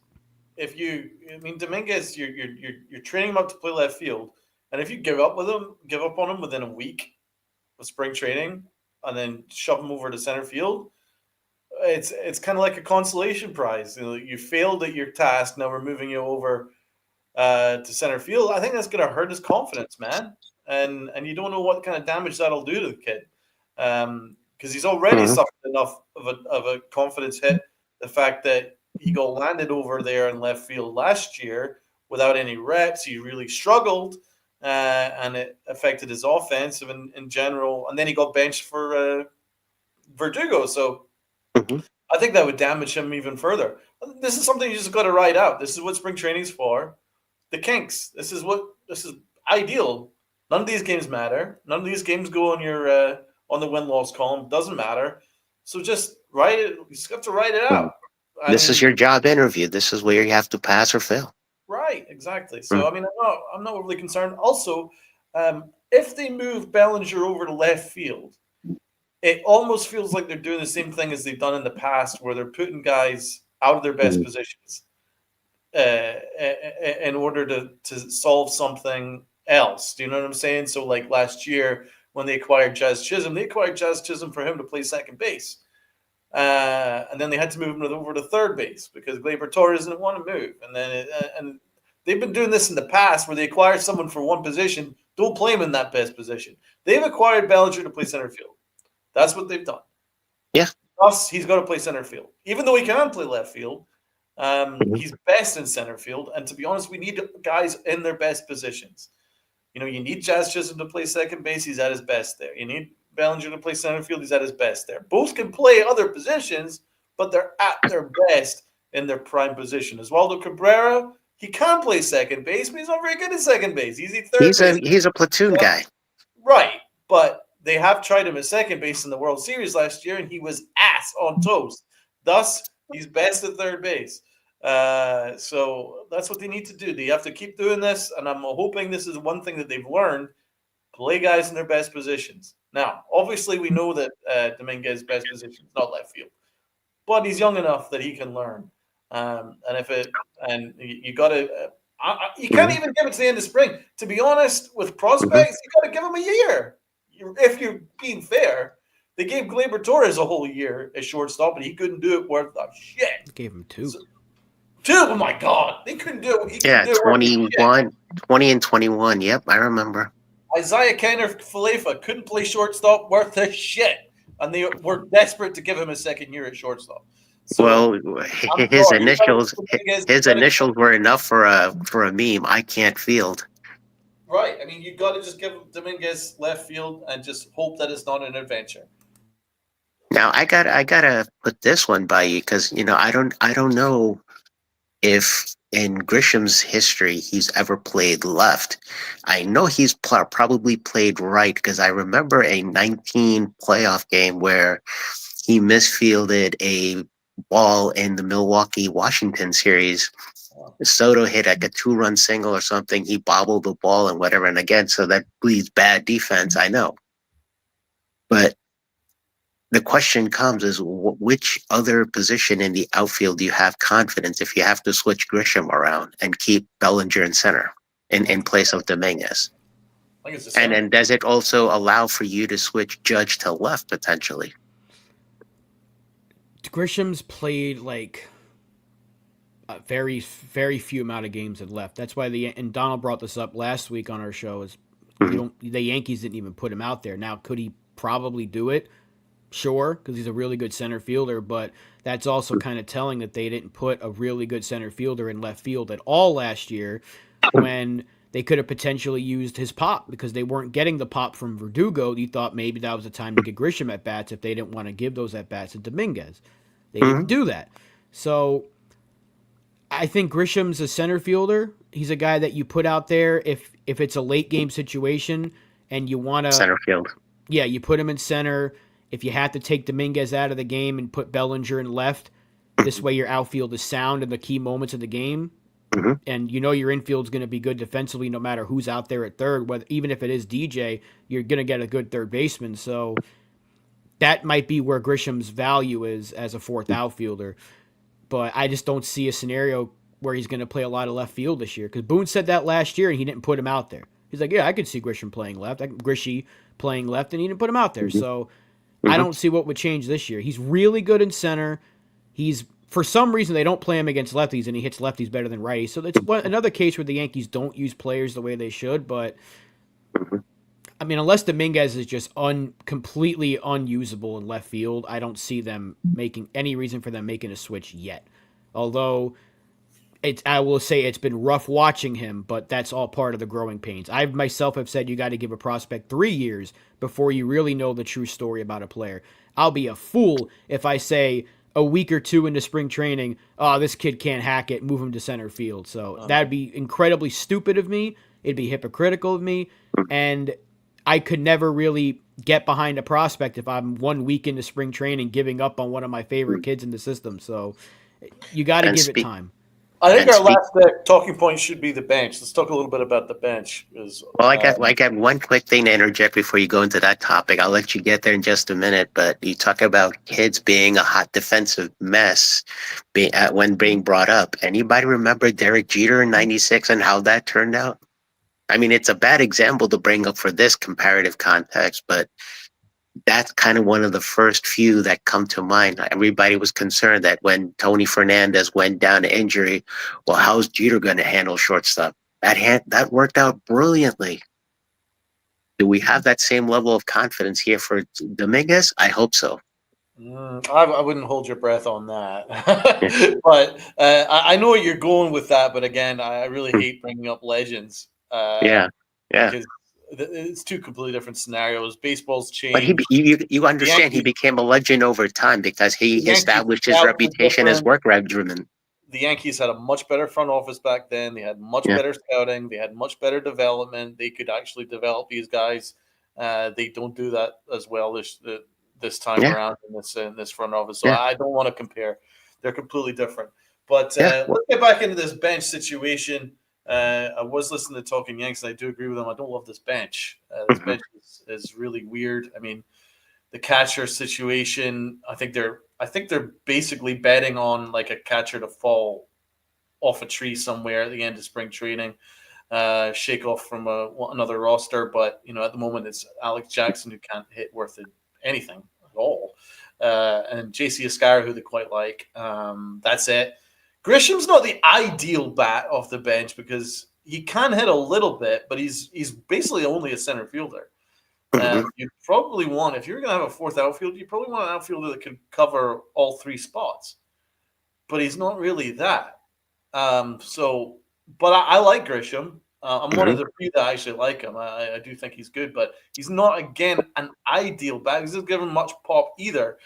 [SPEAKER 2] If you, I mean, Dominguez, you're training him up to play left field, and if you give up on him within a week of spring training, and then shove him over to center field, it's kind of like a consolation prize. You know, you failed at your task. Now we're moving you over to center field. I think that's going to hurt his confidence, man. and you don't know what kind of damage that'll do to the kid, because he's already suffered enough of a confidence hit. The fact that he got landed over there in left field last year without any reps, he really struggled, and it affected his offensive in general. And then he got benched for Verdugo, so I think that would damage him even further. This is something you just got to ride out. This is what spring training's for. The kinks. This is ideal. None of these games matter. None of these games go on your on the win-loss column. Doesn't matter. So just write it. You just have to write it out.
[SPEAKER 4] This is your job interview. This is where you have to pass or fail.
[SPEAKER 2] Right, exactly. So I mean, I'm not overly concerned. Also, if they move Bellinger over to left field, it almost feels like they're doing the same thing as they've done in the past, where they're putting guys out of their best positions in order to solve something else. Do you know what I'm saying? So like last year when they acquired Jazz Chisholm for him to play second base. And then they had to move him over to third base because Gleyber Torres didn't want to move. And then and they've been doing this in the past where they acquire someone for one position, don't play him in that best position. They've acquired Bellinger to play center field. That's what they've done.
[SPEAKER 4] Yeah.
[SPEAKER 2] Plus, he's got to play center field. Even though he can play left field, he's best in center field. And to be honest, we need guys in their best positions. You know, you need Jazz Chisholm to play second base. He's at his best there. You need Bellinger to play center field. He's at his best there. Both can play other positions, but they're at their best in their prime position. Oswaldo Cabrera, he can play second base, but he's not very good at second base. He's a third base.
[SPEAKER 4] He's a platoon guy.
[SPEAKER 2] Right, but they have tried him at second base in the World Series last year, and he was ass on toast. Thus, he's best at third base. So that's what they need to do. They have to keep doing this, and I'm hoping this is one thing that they've learned. Play guys in their best positions. Now, obviously, we know that Dominguez's best position is not left field, but he's young enough that he can learn. You got to, you can't even give it to the end of spring. To be honest, with prospects, you got to give them a year. If you're being fair, they gave Gleyber Torres a whole year as shortstop, but he couldn't do it worth a shit.
[SPEAKER 1] They gave him two.
[SPEAKER 2] Two? Oh my God. They couldn't do it.
[SPEAKER 4] Yeah, 21, 20 and 21. Yep, I remember.
[SPEAKER 2] Isaiah Kenner Falefa couldn't play shortstop worth a shit. And they were desperate to give him a second year at shortstop. So,
[SPEAKER 4] his initials were enough for a meme. I can't field.
[SPEAKER 2] Right. I mean, you got to just give Dominguez left field and just hope that it's not an adventure.
[SPEAKER 4] Now I gotta put this one by you because I don't know if in Grisham's history he's ever played left. I know he's probably played right because I remember a 19 playoff game where he misfielded a ball in the Milwaukee-Washington series. Soto hit like a 2-run single or something. He bobbled the ball and whatever. And again, so that bleeds bad defense, I know. But the question comes is which other position in the outfield do you have confidence if you have to switch Grisham around and keep Bellinger in center in place of Dominguez? And then does it also allow for you to switch Judge to left potentially?
[SPEAKER 1] Grisham's played like a very, very few amount of games at left. That's why and Donald brought this up last week on our show is the Yankees didn't even put him out there. Now, could he probably do it? Sure, because he's a really good center fielder, but that's also kind of telling that they didn't put a really good center fielder in left field at all last year when they could have potentially used his pop because they weren't getting the pop from Verdugo. You thought maybe that was the time to get Grisham at bats if they didn't want to give those at bats to Dominguez. They didn't do that. So I think Grisham's a center fielder. He's a guy that you put out there if it's a late game situation and you want to
[SPEAKER 4] center field.
[SPEAKER 1] Yeah, you put him in center. If you have to take Dominguez out of the game and put Bellinger in left, this way your outfield is sound in the key moments of the game. And your infield's going to be good defensively no matter who's out there at third. Even if it is DJ, you're going to get a good third baseman. So that might be where Grisham's value is as a fourth outfielder. But I just don't see a scenario where he's going to play a lot of left field this year. Because Boone said that last year and he didn't put him out there. He's like, yeah, I could see Grisham playing left. Grishy playing left, and he didn't put him out there. So I don't see what would change this year. He's really good in center. For some reason, they don't play him against lefties, and he hits lefties better than righties. So it's another case where the Yankees don't use players the way they should, but I mean, unless Dominguez is just completely unusable in left field, I don't see them making any reason for them making a switch yet. Although I will say it's been rough watching him, but that's all part of the growing pains. I myself have said you got to give a prospect 3 years before you really know the true story about a player. I'll be a fool if I say a week or two into spring training, oh, this kid can't hack it, move him to center field. So that'd be incredibly stupid of me. It'd be hypocritical of me. And I could never really get behind a prospect if I'm 1 week into spring training giving up on one of my favorite kids in the system. So you got to
[SPEAKER 4] And
[SPEAKER 1] give it time.
[SPEAKER 2] I think
[SPEAKER 4] And
[SPEAKER 2] our
[SPEAKER 4] speak-
[SPEAKER 2] last talking point should be the bench. Let's talk a little bit about the bench.
[SPEAKER 4] Well, I got one quick thing to interject before you go into that topic. I'll let you get there in just a minute, but you talk about kids being a hot defensive mess when being brought up. Anybody remember Derek Jeter in '96 and how that turned out? I mean, it's a bad example to bring up for this comparative context, but that's kind of one of the first few that come to mind. Everybody was concerned that when Tony Fernandez went down to injury, well, how's Jeter going to handle shortstop? That worked out brilliantly. Do we have that same level of confidence here for Dominguez? I hope so.
[SPEAKER 2] I wouldn't hold your breath on that. But I know where you're going with that. But again, I really hate bringing up legends.
[SPEAKER 4] Yeah.
[SPEAKER 2] Because it's two completely different scenarios. Baseball's
[SPEAKER 4] But
[SPEAKER 2] changed.
[SPEAKER 4] you understand he became a legend over time because he established his reputation as work driven.
[SPEAKER 2] The Yankees had a much better front office back then. They had much better scouting. They had much better development. They could actually develop these guys. They don't do that as well this time around in this front office. So I don't want to compare. They're completely different. But let's get back into this bench situation. I was listening to Talking Yanks, and I do agree with them. I don't love this bench. This bench is really weird. I mean, the catcher situation. I think they're basically betting on like a catcher to fall off a tree somewhere at the end of spring training, shake off from another roster. But at the moment it's Alex Jackson who can't hit worth anything at all, and JC Escara who they quite like. That's it. Grisham's not the ideal bat off the bench because he can hit a little bit, but he's basically only a center fielder. You probably want, if you're going to have a fourth outfield, you probably want an outfielder that can cover all 3 spots. But he's not really that. But I like Grisham. I'm one of the few that actually like him. I do think he's good, but he's not, again, an ideal bat. He's not given much pop either.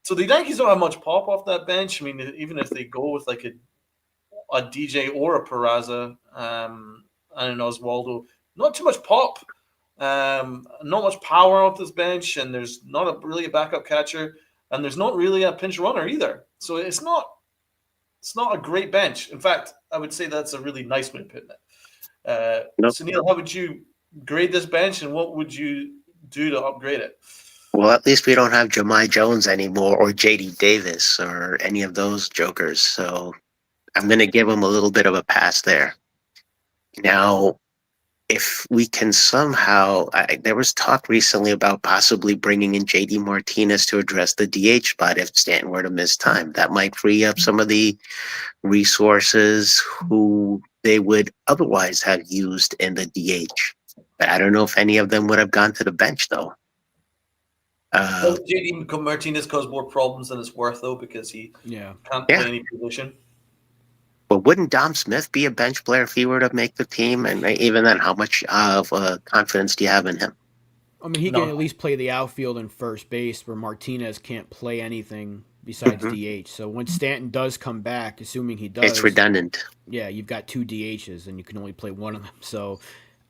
[SPEAKER 2] So the Yankees don't have much pop off that bench. I mean, even if they go with like a DJ or a Peraza, and an Oswaldo, not too much pop, not much power off this bench, and there's not really a backup catcher, and there's not really a pinch runner either. So it's not a great bench. In fact, I would say that's a really nice way of putting it. So Neil, how would you grade this bench, and what would you do to upgrade it?
[SPEAKER 4] Well, at least we don't have Jahmai Jones anymore or J.D. Davis or any of those jokers. So I'm going to give him a little bit of a pass there. Now, if we can somehow, there was talk recently about possibly bringing in J.D. Martinez to address the DH spot if Stanton were to miss time. That might free up some of the resources who they would otherwise have used in the DH. But I don't know if any of them would have gone to the bench, though.
[SPEAKER 2] Does JD Martinez cause more problems than it's worth, though, because he can't play any position?
[SPEAKER 4] But wouldn't Dom Smith be a bench player if he were to make the team? And even then, how much of confidence do you have in him?
[SPEAKER 1] I mean, he can at least play the outfield and first base, where Martinez can't play anything besides DH. So when Stanton does come back, assuming he does,
[SPEAKER 4] it's redundant.
[SPEAKER 1] Yeah, you've got 2 DHs, and you can only play one of them. So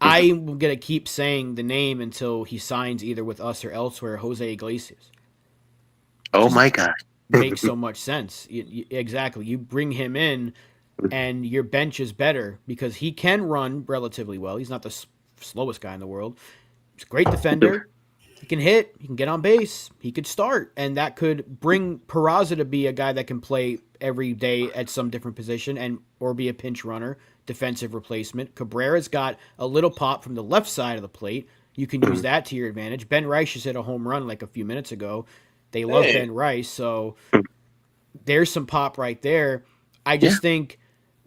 [SPEAKER 1] I'm going to keep saying the name until he signs either with us or elsewhere, Jose Iglesias.
[SPEAKER 4] Oh, my God.
[SPEAKER 1] Makes so much sense. Exactly. You bring him in, and your bench is better because he can run relatively well. He's not the slowest guy in the world. He's a great defender. He can hit. He can get on base. He could start. And that could bring Peraza to be a guy that can play every day at some different position or be a pinch runner, defensive replacement. Cabrera's got a little pop from the left side of the plate. You can use that to your advantage. Ben Rice just hit a home run like a few minutes ago. They love Ben Rice, so there's some pop right there. I just think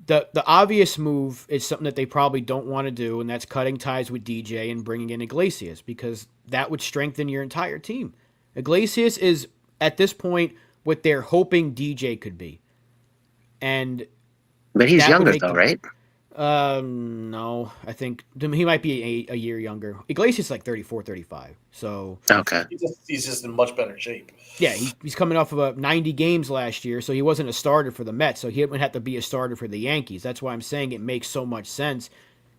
[SPEAKER 1] the obvious move is something that they probably don't want to do, and that's cutting ties with DJ and bringing in Iglesias, because that would strengthen your entire team. Iglesias is, at this point, what they're hoping DJ could be. And
[SPEAKER 4] But he's
[SPEAKER 1] that would
[SPEAKER 4] younger
[SPEAKER 1] make
[SPEAKER 4] though,
[SPEAKER 1] them,
[SPEAKER 4] right?
[SPEAKER 1] no, I think he might be a year younger. Iglesias is like 34, 35. So,
[SPEAKER 4] Okay.
[SPEAKER 2] He's just in much better shape.
[SPEAKER 1] yeah, he's coming off of 90 games last year, so he wasn't a starter for the Mets, so he would have to be a starter for the Yankees. That's why I'm saying it makes so much sense.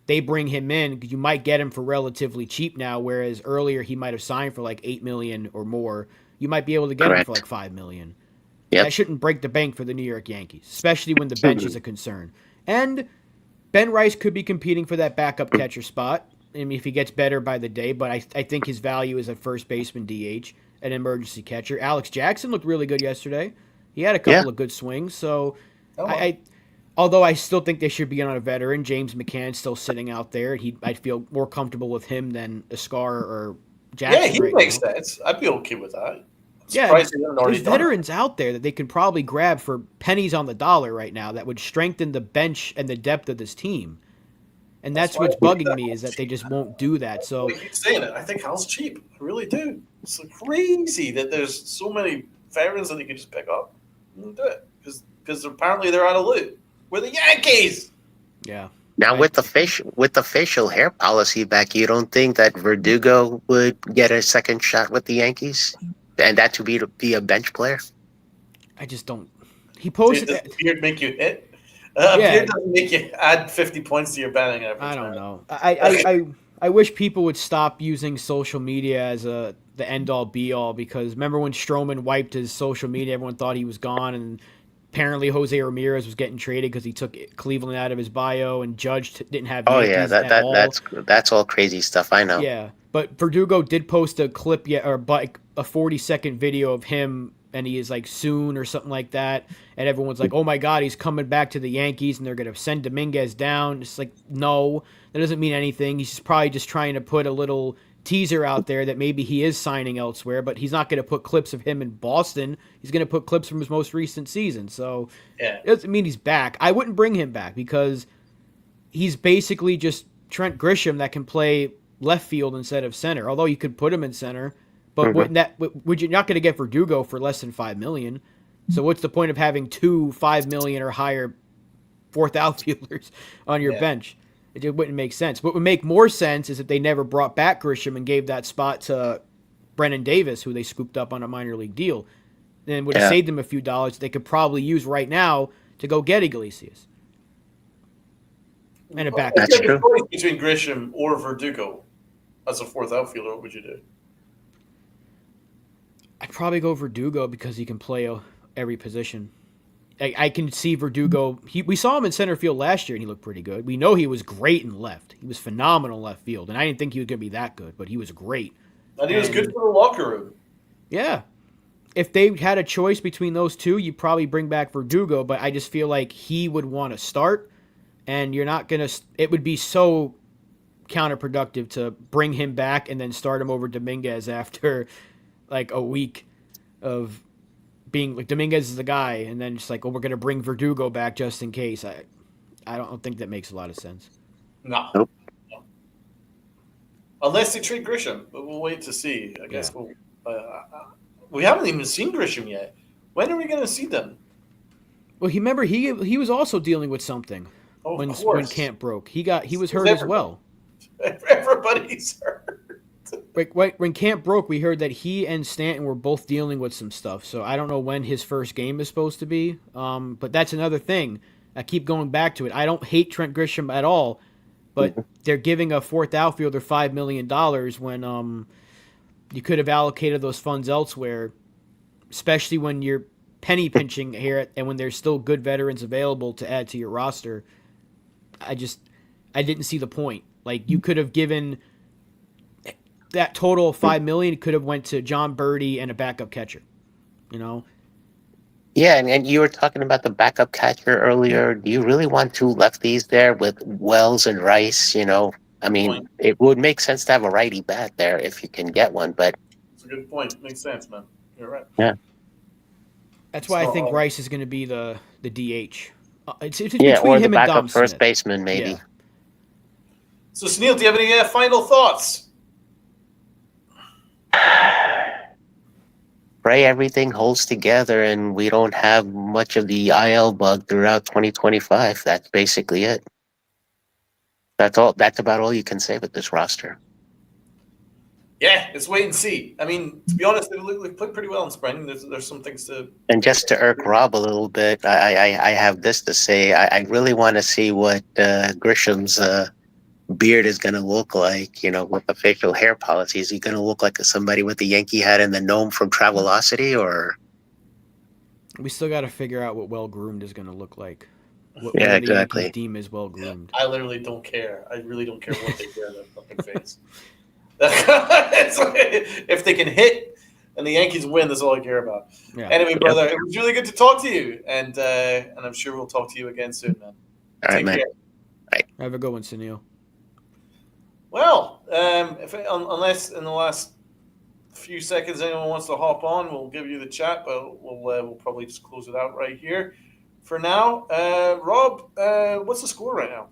[SPEAKER 1] They bring him in because you might get him for relatively cheap now, whereas earlier he might have signed for like $8 million or more. You might be able to get him for like
[SPEAKER 4] Correct.
[SPEAKER 1] $5 million.
[SPEAKER 4] Yep.
[SPEAKER 1] That shouldn't break the bank for the New York Yankees, especially when the bench is a concern. And Ben Rice could be competing for that backup catcher spot. I mean, if he gets better by the day, but I think his value is a first baseman DH, an emergency catcher. Alex Jackson looked really good yesterday. He had a couple
[SPEAKER 4] Yeah.
[SPEAKER 1] of good swings. So,
[SPEAKER 2] Oh,
[SPEAKER 1] although I still think they should be on a veteran, James McCann's still sitting out there. I'd feel more comfortable with him than Escar or Jackson.
[SPEAKER 2] yeah, he
[SPEAKER 1] right
[SPEAKER 2] makes
[SPEAKER 1] now.
[SPEAKER 2] sense. I'd be okay with that. I'm
[SPEAKER 1] Yeah,
[SPEAKER 2] surprised he hasn't already
[SPEAKER 1] there's
[SPEAKER 2] done it.
[SPEAKER 1] veterans out there that they could probably grab for pennies on the dollar right now that would strengthen the bench and the depth of this team. And that's
[SPEAKER 2] why
[SPEAKER 1] what's
[SPEAKER 2] I think
[SPEAKER 1] bugging
[SPEAKER 2] that
[SPEAKER 1] me is that they just won't do that. So
[SPEAKER 2] I keep saying it. I think Hal's cheap. I really do. It's so crazy that there's so many veterans that you can just pick up and do it because apparently they're out of loot. We're the Yankees.
[SPEAKER 1] yeah,
[SPEAKER 4] Now
[SPEAKER 1] I-
[SPEAKER 4] with the facial hair policy back, you don't think that Verdugo would get a second shot with the Yankees, and that to be a bench player?
[SPEAKER 1] I just don't. He posted.
[SPEAKER 2] Does the beard make you hit?
[SPEAKER 1] Yeah.
[SPEAKER 2] Beard doesn't make you add 50 points to your batting average.
[SPEAKER 1] I don't
[SPEAKER 2] man.
[SPEAKER 1] know. I wish people would stop using social media as the end all be all, because remember when Stroman wiped his social media, everyone thought he was gone, and apparently Jose Ramirez was getting traded because he took Cleveland out of his bio, and Judge didn't have
[SPEAKER 4] Oh
[SPEAKER 1] Yankees
[SPEAKER 4] yeah,
[SPEAKER 1] at all.
[SPEAKER 4] that's all crazy stuff. I know.
[SPEAKER 1] Yeah, but Verdugo did post a clip like a 40-second video of him, and he is like soon or something like that, and everyone's like, "Oh my God, he's coming back to the Yankees, and they're gonna send Dominguez down." It's like, no, that doesn't mean anything. He's probably just trying to put a little teaser out there that maybe he is signing elsewhere, but he's not going to put clips of him in Boston. He's going to put clips from his most recent season. So
[SPEAKER 2] Yeah.
[SPEAKER 1] it doesn't mean he's back. I wouldn't bring him back because he's basically just Trent Grisham that can play left field instead of center. Although you could put him in center, but would you not going to get Verdugo for less than $5 million? So what's the point of having two $5 million or higher fourth outfielders on your bench? It just wouldn't make sense. What would make more sense is if they never brought back Grisham and gave that spot to Brennan Davis, who they scooped up on a minor league deal. Then would have saved them a few dollars they could probably use right now to go get Iglesias. And a backup.
[SPEAKER 2] If you had a choice between Grisham or Verdugo as a fourth outfielder, what would you do?
[SPEAKER 1] I'd probably go Verdugo because he can play every position. I can see Verdugo. We saw him in center field last year, and he looked pretty good. We know he was great in left. He was phenomenal in left field, and I didn't think he was going to be that good, but he was great.
[SPEAKER 2] And he was good for the locker room.
[SPEAKER 1] Yeah. If they had a choice between those two, you'd probably bring back Verdugo, but I just feel like he would want to start, and you're not going to – it would be so counterproductive to bring him back and then start him over Dominguez after like a week of – being like Dominguez is the guy, and then just like, oh, we're gonna bring Verdugo back just in case. I don't think that makes a lot of sense.
[SPEAKER 2] No.
[SPEAKER 4] Nope.
[SPEAKER 2] No. Unless they trade Grisham, but we'll wait to see. I guess we haven't even seen Grisham yet. When are we going to see them?
[SPEAKER 1] Well, he was also dealing with something when camp broke. He was hurt as well.
[SPEAKER 2] Everybody's hurt.
[SPEAKER 1] When camp broke, we heard that he and Stanton were both dealing with some stuff. So I don't know when his first game is supposed to be. But that's another thing. I keep going back to it. I don't hate Trent Grisham at all, but they're giving a fourth outfielder $5 million when you could have allocated those funds elsewhere, especially when you're penny pinching here and when there's still good veterans available to add to your roster. I didn't see the point. Like, you could have given that total of $5 million could have went to John Birdie and a backup catcher, you know?
[SPEAKER 4] Yeah, and you were talking about the backup catcher earlier. Do you really want two lefties there with Wells and Rice? You know, I mean, it would make sense to have a righty bat there if you can get one, but
[SPEAKER 2] it's a good point. Makes sense, man. You're right.
[SPEAKER 4] Yeah.
[SPEAKER 1] That's why I think Rice is going to be the DH. It's
[SPEAKER 4] Yeah,
[SPEAKER 1] between
[SPEAKER 4] or the
[SPEAKER 1] him and Dom
[SPEAKER 4] backup first
[SPEAKER 1] Smith.
[SPEAKER 4] baseman, maybe.
[SPEAKER 1] Yeah.
[SPEAKER 2] So, Sunil, do you have any final thoughts?
[SPEAKER 4] Pray everything holds together and we don't have much of the IL bug throughout 2025. That's basically it. That's all. That's about all you can say with this roster.
[SPEAKER 2] Yeah, let's wait and see. I mean, to be honest, they played pretty well in spring. There's some things to
[SPEAKER 4] And
[SPEAKER 2] take.
[SPEAKER 4] just to irk Rob a little bit, I have this to say. I really want to see what Grisham's beard is going to look like, with the facial hair policy. Is he going to look like somebody with the Yankee hat and the gnome from Travelocity, or?
[SPEAKER 1] We still got to figure out what well groomed is going to look like. What
[SPEAKER 4] Yeah,
[SPEAKER 1] do the Yankees
[SPEAKER 4] exactly.
[SPEAKER 1] deem as well groomed?
[SPEAKER 2] I literally don't care. I really don't care what they wear their fucking face. If they can hit and the Yankees win, that's all I care about.
[SPEAKER 1] Yeah.
[SPEAKER 2] Anyway, brother, it was really good to talk to you, and I'm sure we'll talk to you again soon, man.
[SPEAKER 4] All right,
[SPEAKER 2] Take
[SPEAKER 4] man.
[SPEAKER 2] care.
[SPEAKER 1] Have a good one, Sunil.
[SPEAKER 2] Well, unless in the last few seconds anyone wants to hop on, we'll give you the chat, but we'll probably just close it out right here. For now, Rob, what's the score right now?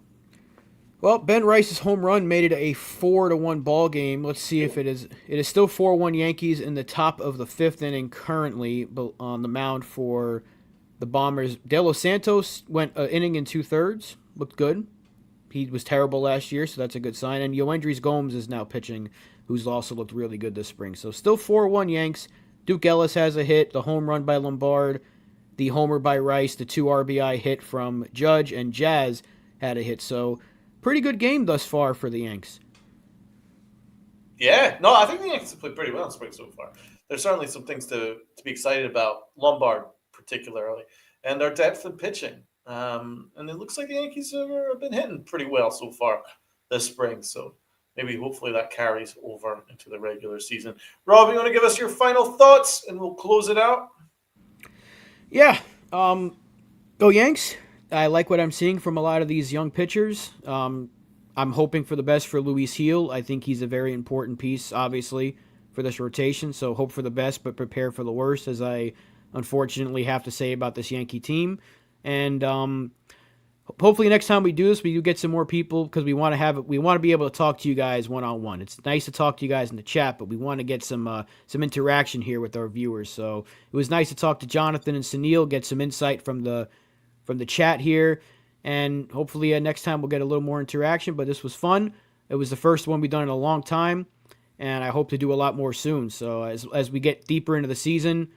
[SPEAKER 1] Well, Ben Rice's home run made it a 4-1 ball game. Let's see if it is. It is still 4-1 Yankees in the top of the fifth inning currently, but on the mound for the Bombers. De Los Santos went an inning and 2/3. Looked good. He was terrible last year, so that's a good sign. And Yoendrys Gomes is now pitching, who's also looked really good this spring. So still 4-1 Yanks. Duke Ellis has a hit, the home run by Lombard, the homer by Rice, the 2 RBI hit from Judge, and Jazz had a hit. So pretty good game thus far for the Yanks.
[SPEAKER 2] Yeah, no, I think the Yankees have played pretty well in spring so far. There's certainly some things to be excited about, Lombard particularly, and their depth in pitching. And it looks like the Yankees have been hitting pretty well so far this spring. So maybe hopefully that carries over into the regular season. Rob, you want to give us your final thoughts and we'll close it out?
[SPEAKER 1] Yeah. Go Yanks. I like what I'm seeing from a lot of these young pitchers. I'm hoping for the best for Luis Gil. I think he's a very important piece, obviously, for this rotation. So hope for the best, but prepare for the worst, as I unfortunately have to say about this Yankee team. And hopefully next time we do this, we do get some more people, because we want to be able to talk to you guys one-on-one. It's nice to talk to you guys in the chat, but we want to get some interaction here with our viewers. So it was nice to talk to Jonathan and Sunil, get some insight from the chat here, and hopefully next time we'll get a little more interaction. But this was fun. It was the first one we've done in a long time, and I hope to do a lot more soon. So as we get deeper into the season,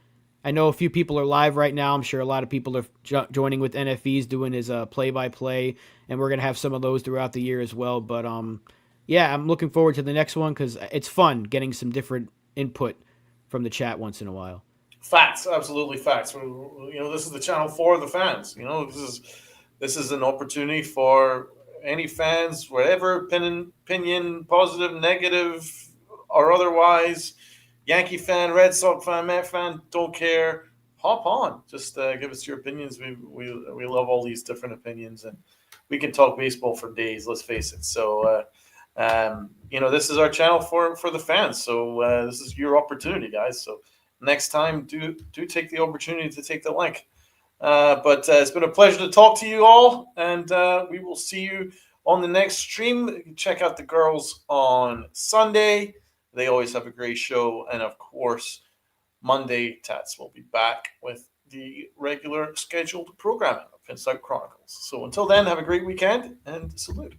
[SPEAKER 1] I know a few people are live right now. I'm sure a lot of people are joining with NFEs, doing his play-by-play, and we're going to have some of those throughout the year as well. But yeah, I'm looking forward to the next one, because it's fun getting some different input from the chat once in a while.
[SPEAKER 2] Facts, absolutely facts. This is the channel for the fans. This is an opportunity for any fans, whatever opinion, positive, negative, or otherwise, Yankee fan, Red Sox fan, Met fan, don't care. Hop on. Just give us your opinions. We love all these different opinions, and we can talk baseball for days. Let's face it. So, this is our channel for the fans. So this is your opportunity, guys. So next time, do take the opportunity to take the link. But it's been a pleasure to talk to you all, and we will see you on the next stream. You can check out the girls on Sunday. They always have a great show. And, of course, Monday, Tats will be back with the regular scheduled programming of Pinstripe Chronicles. So until then, have a great weekend and salute.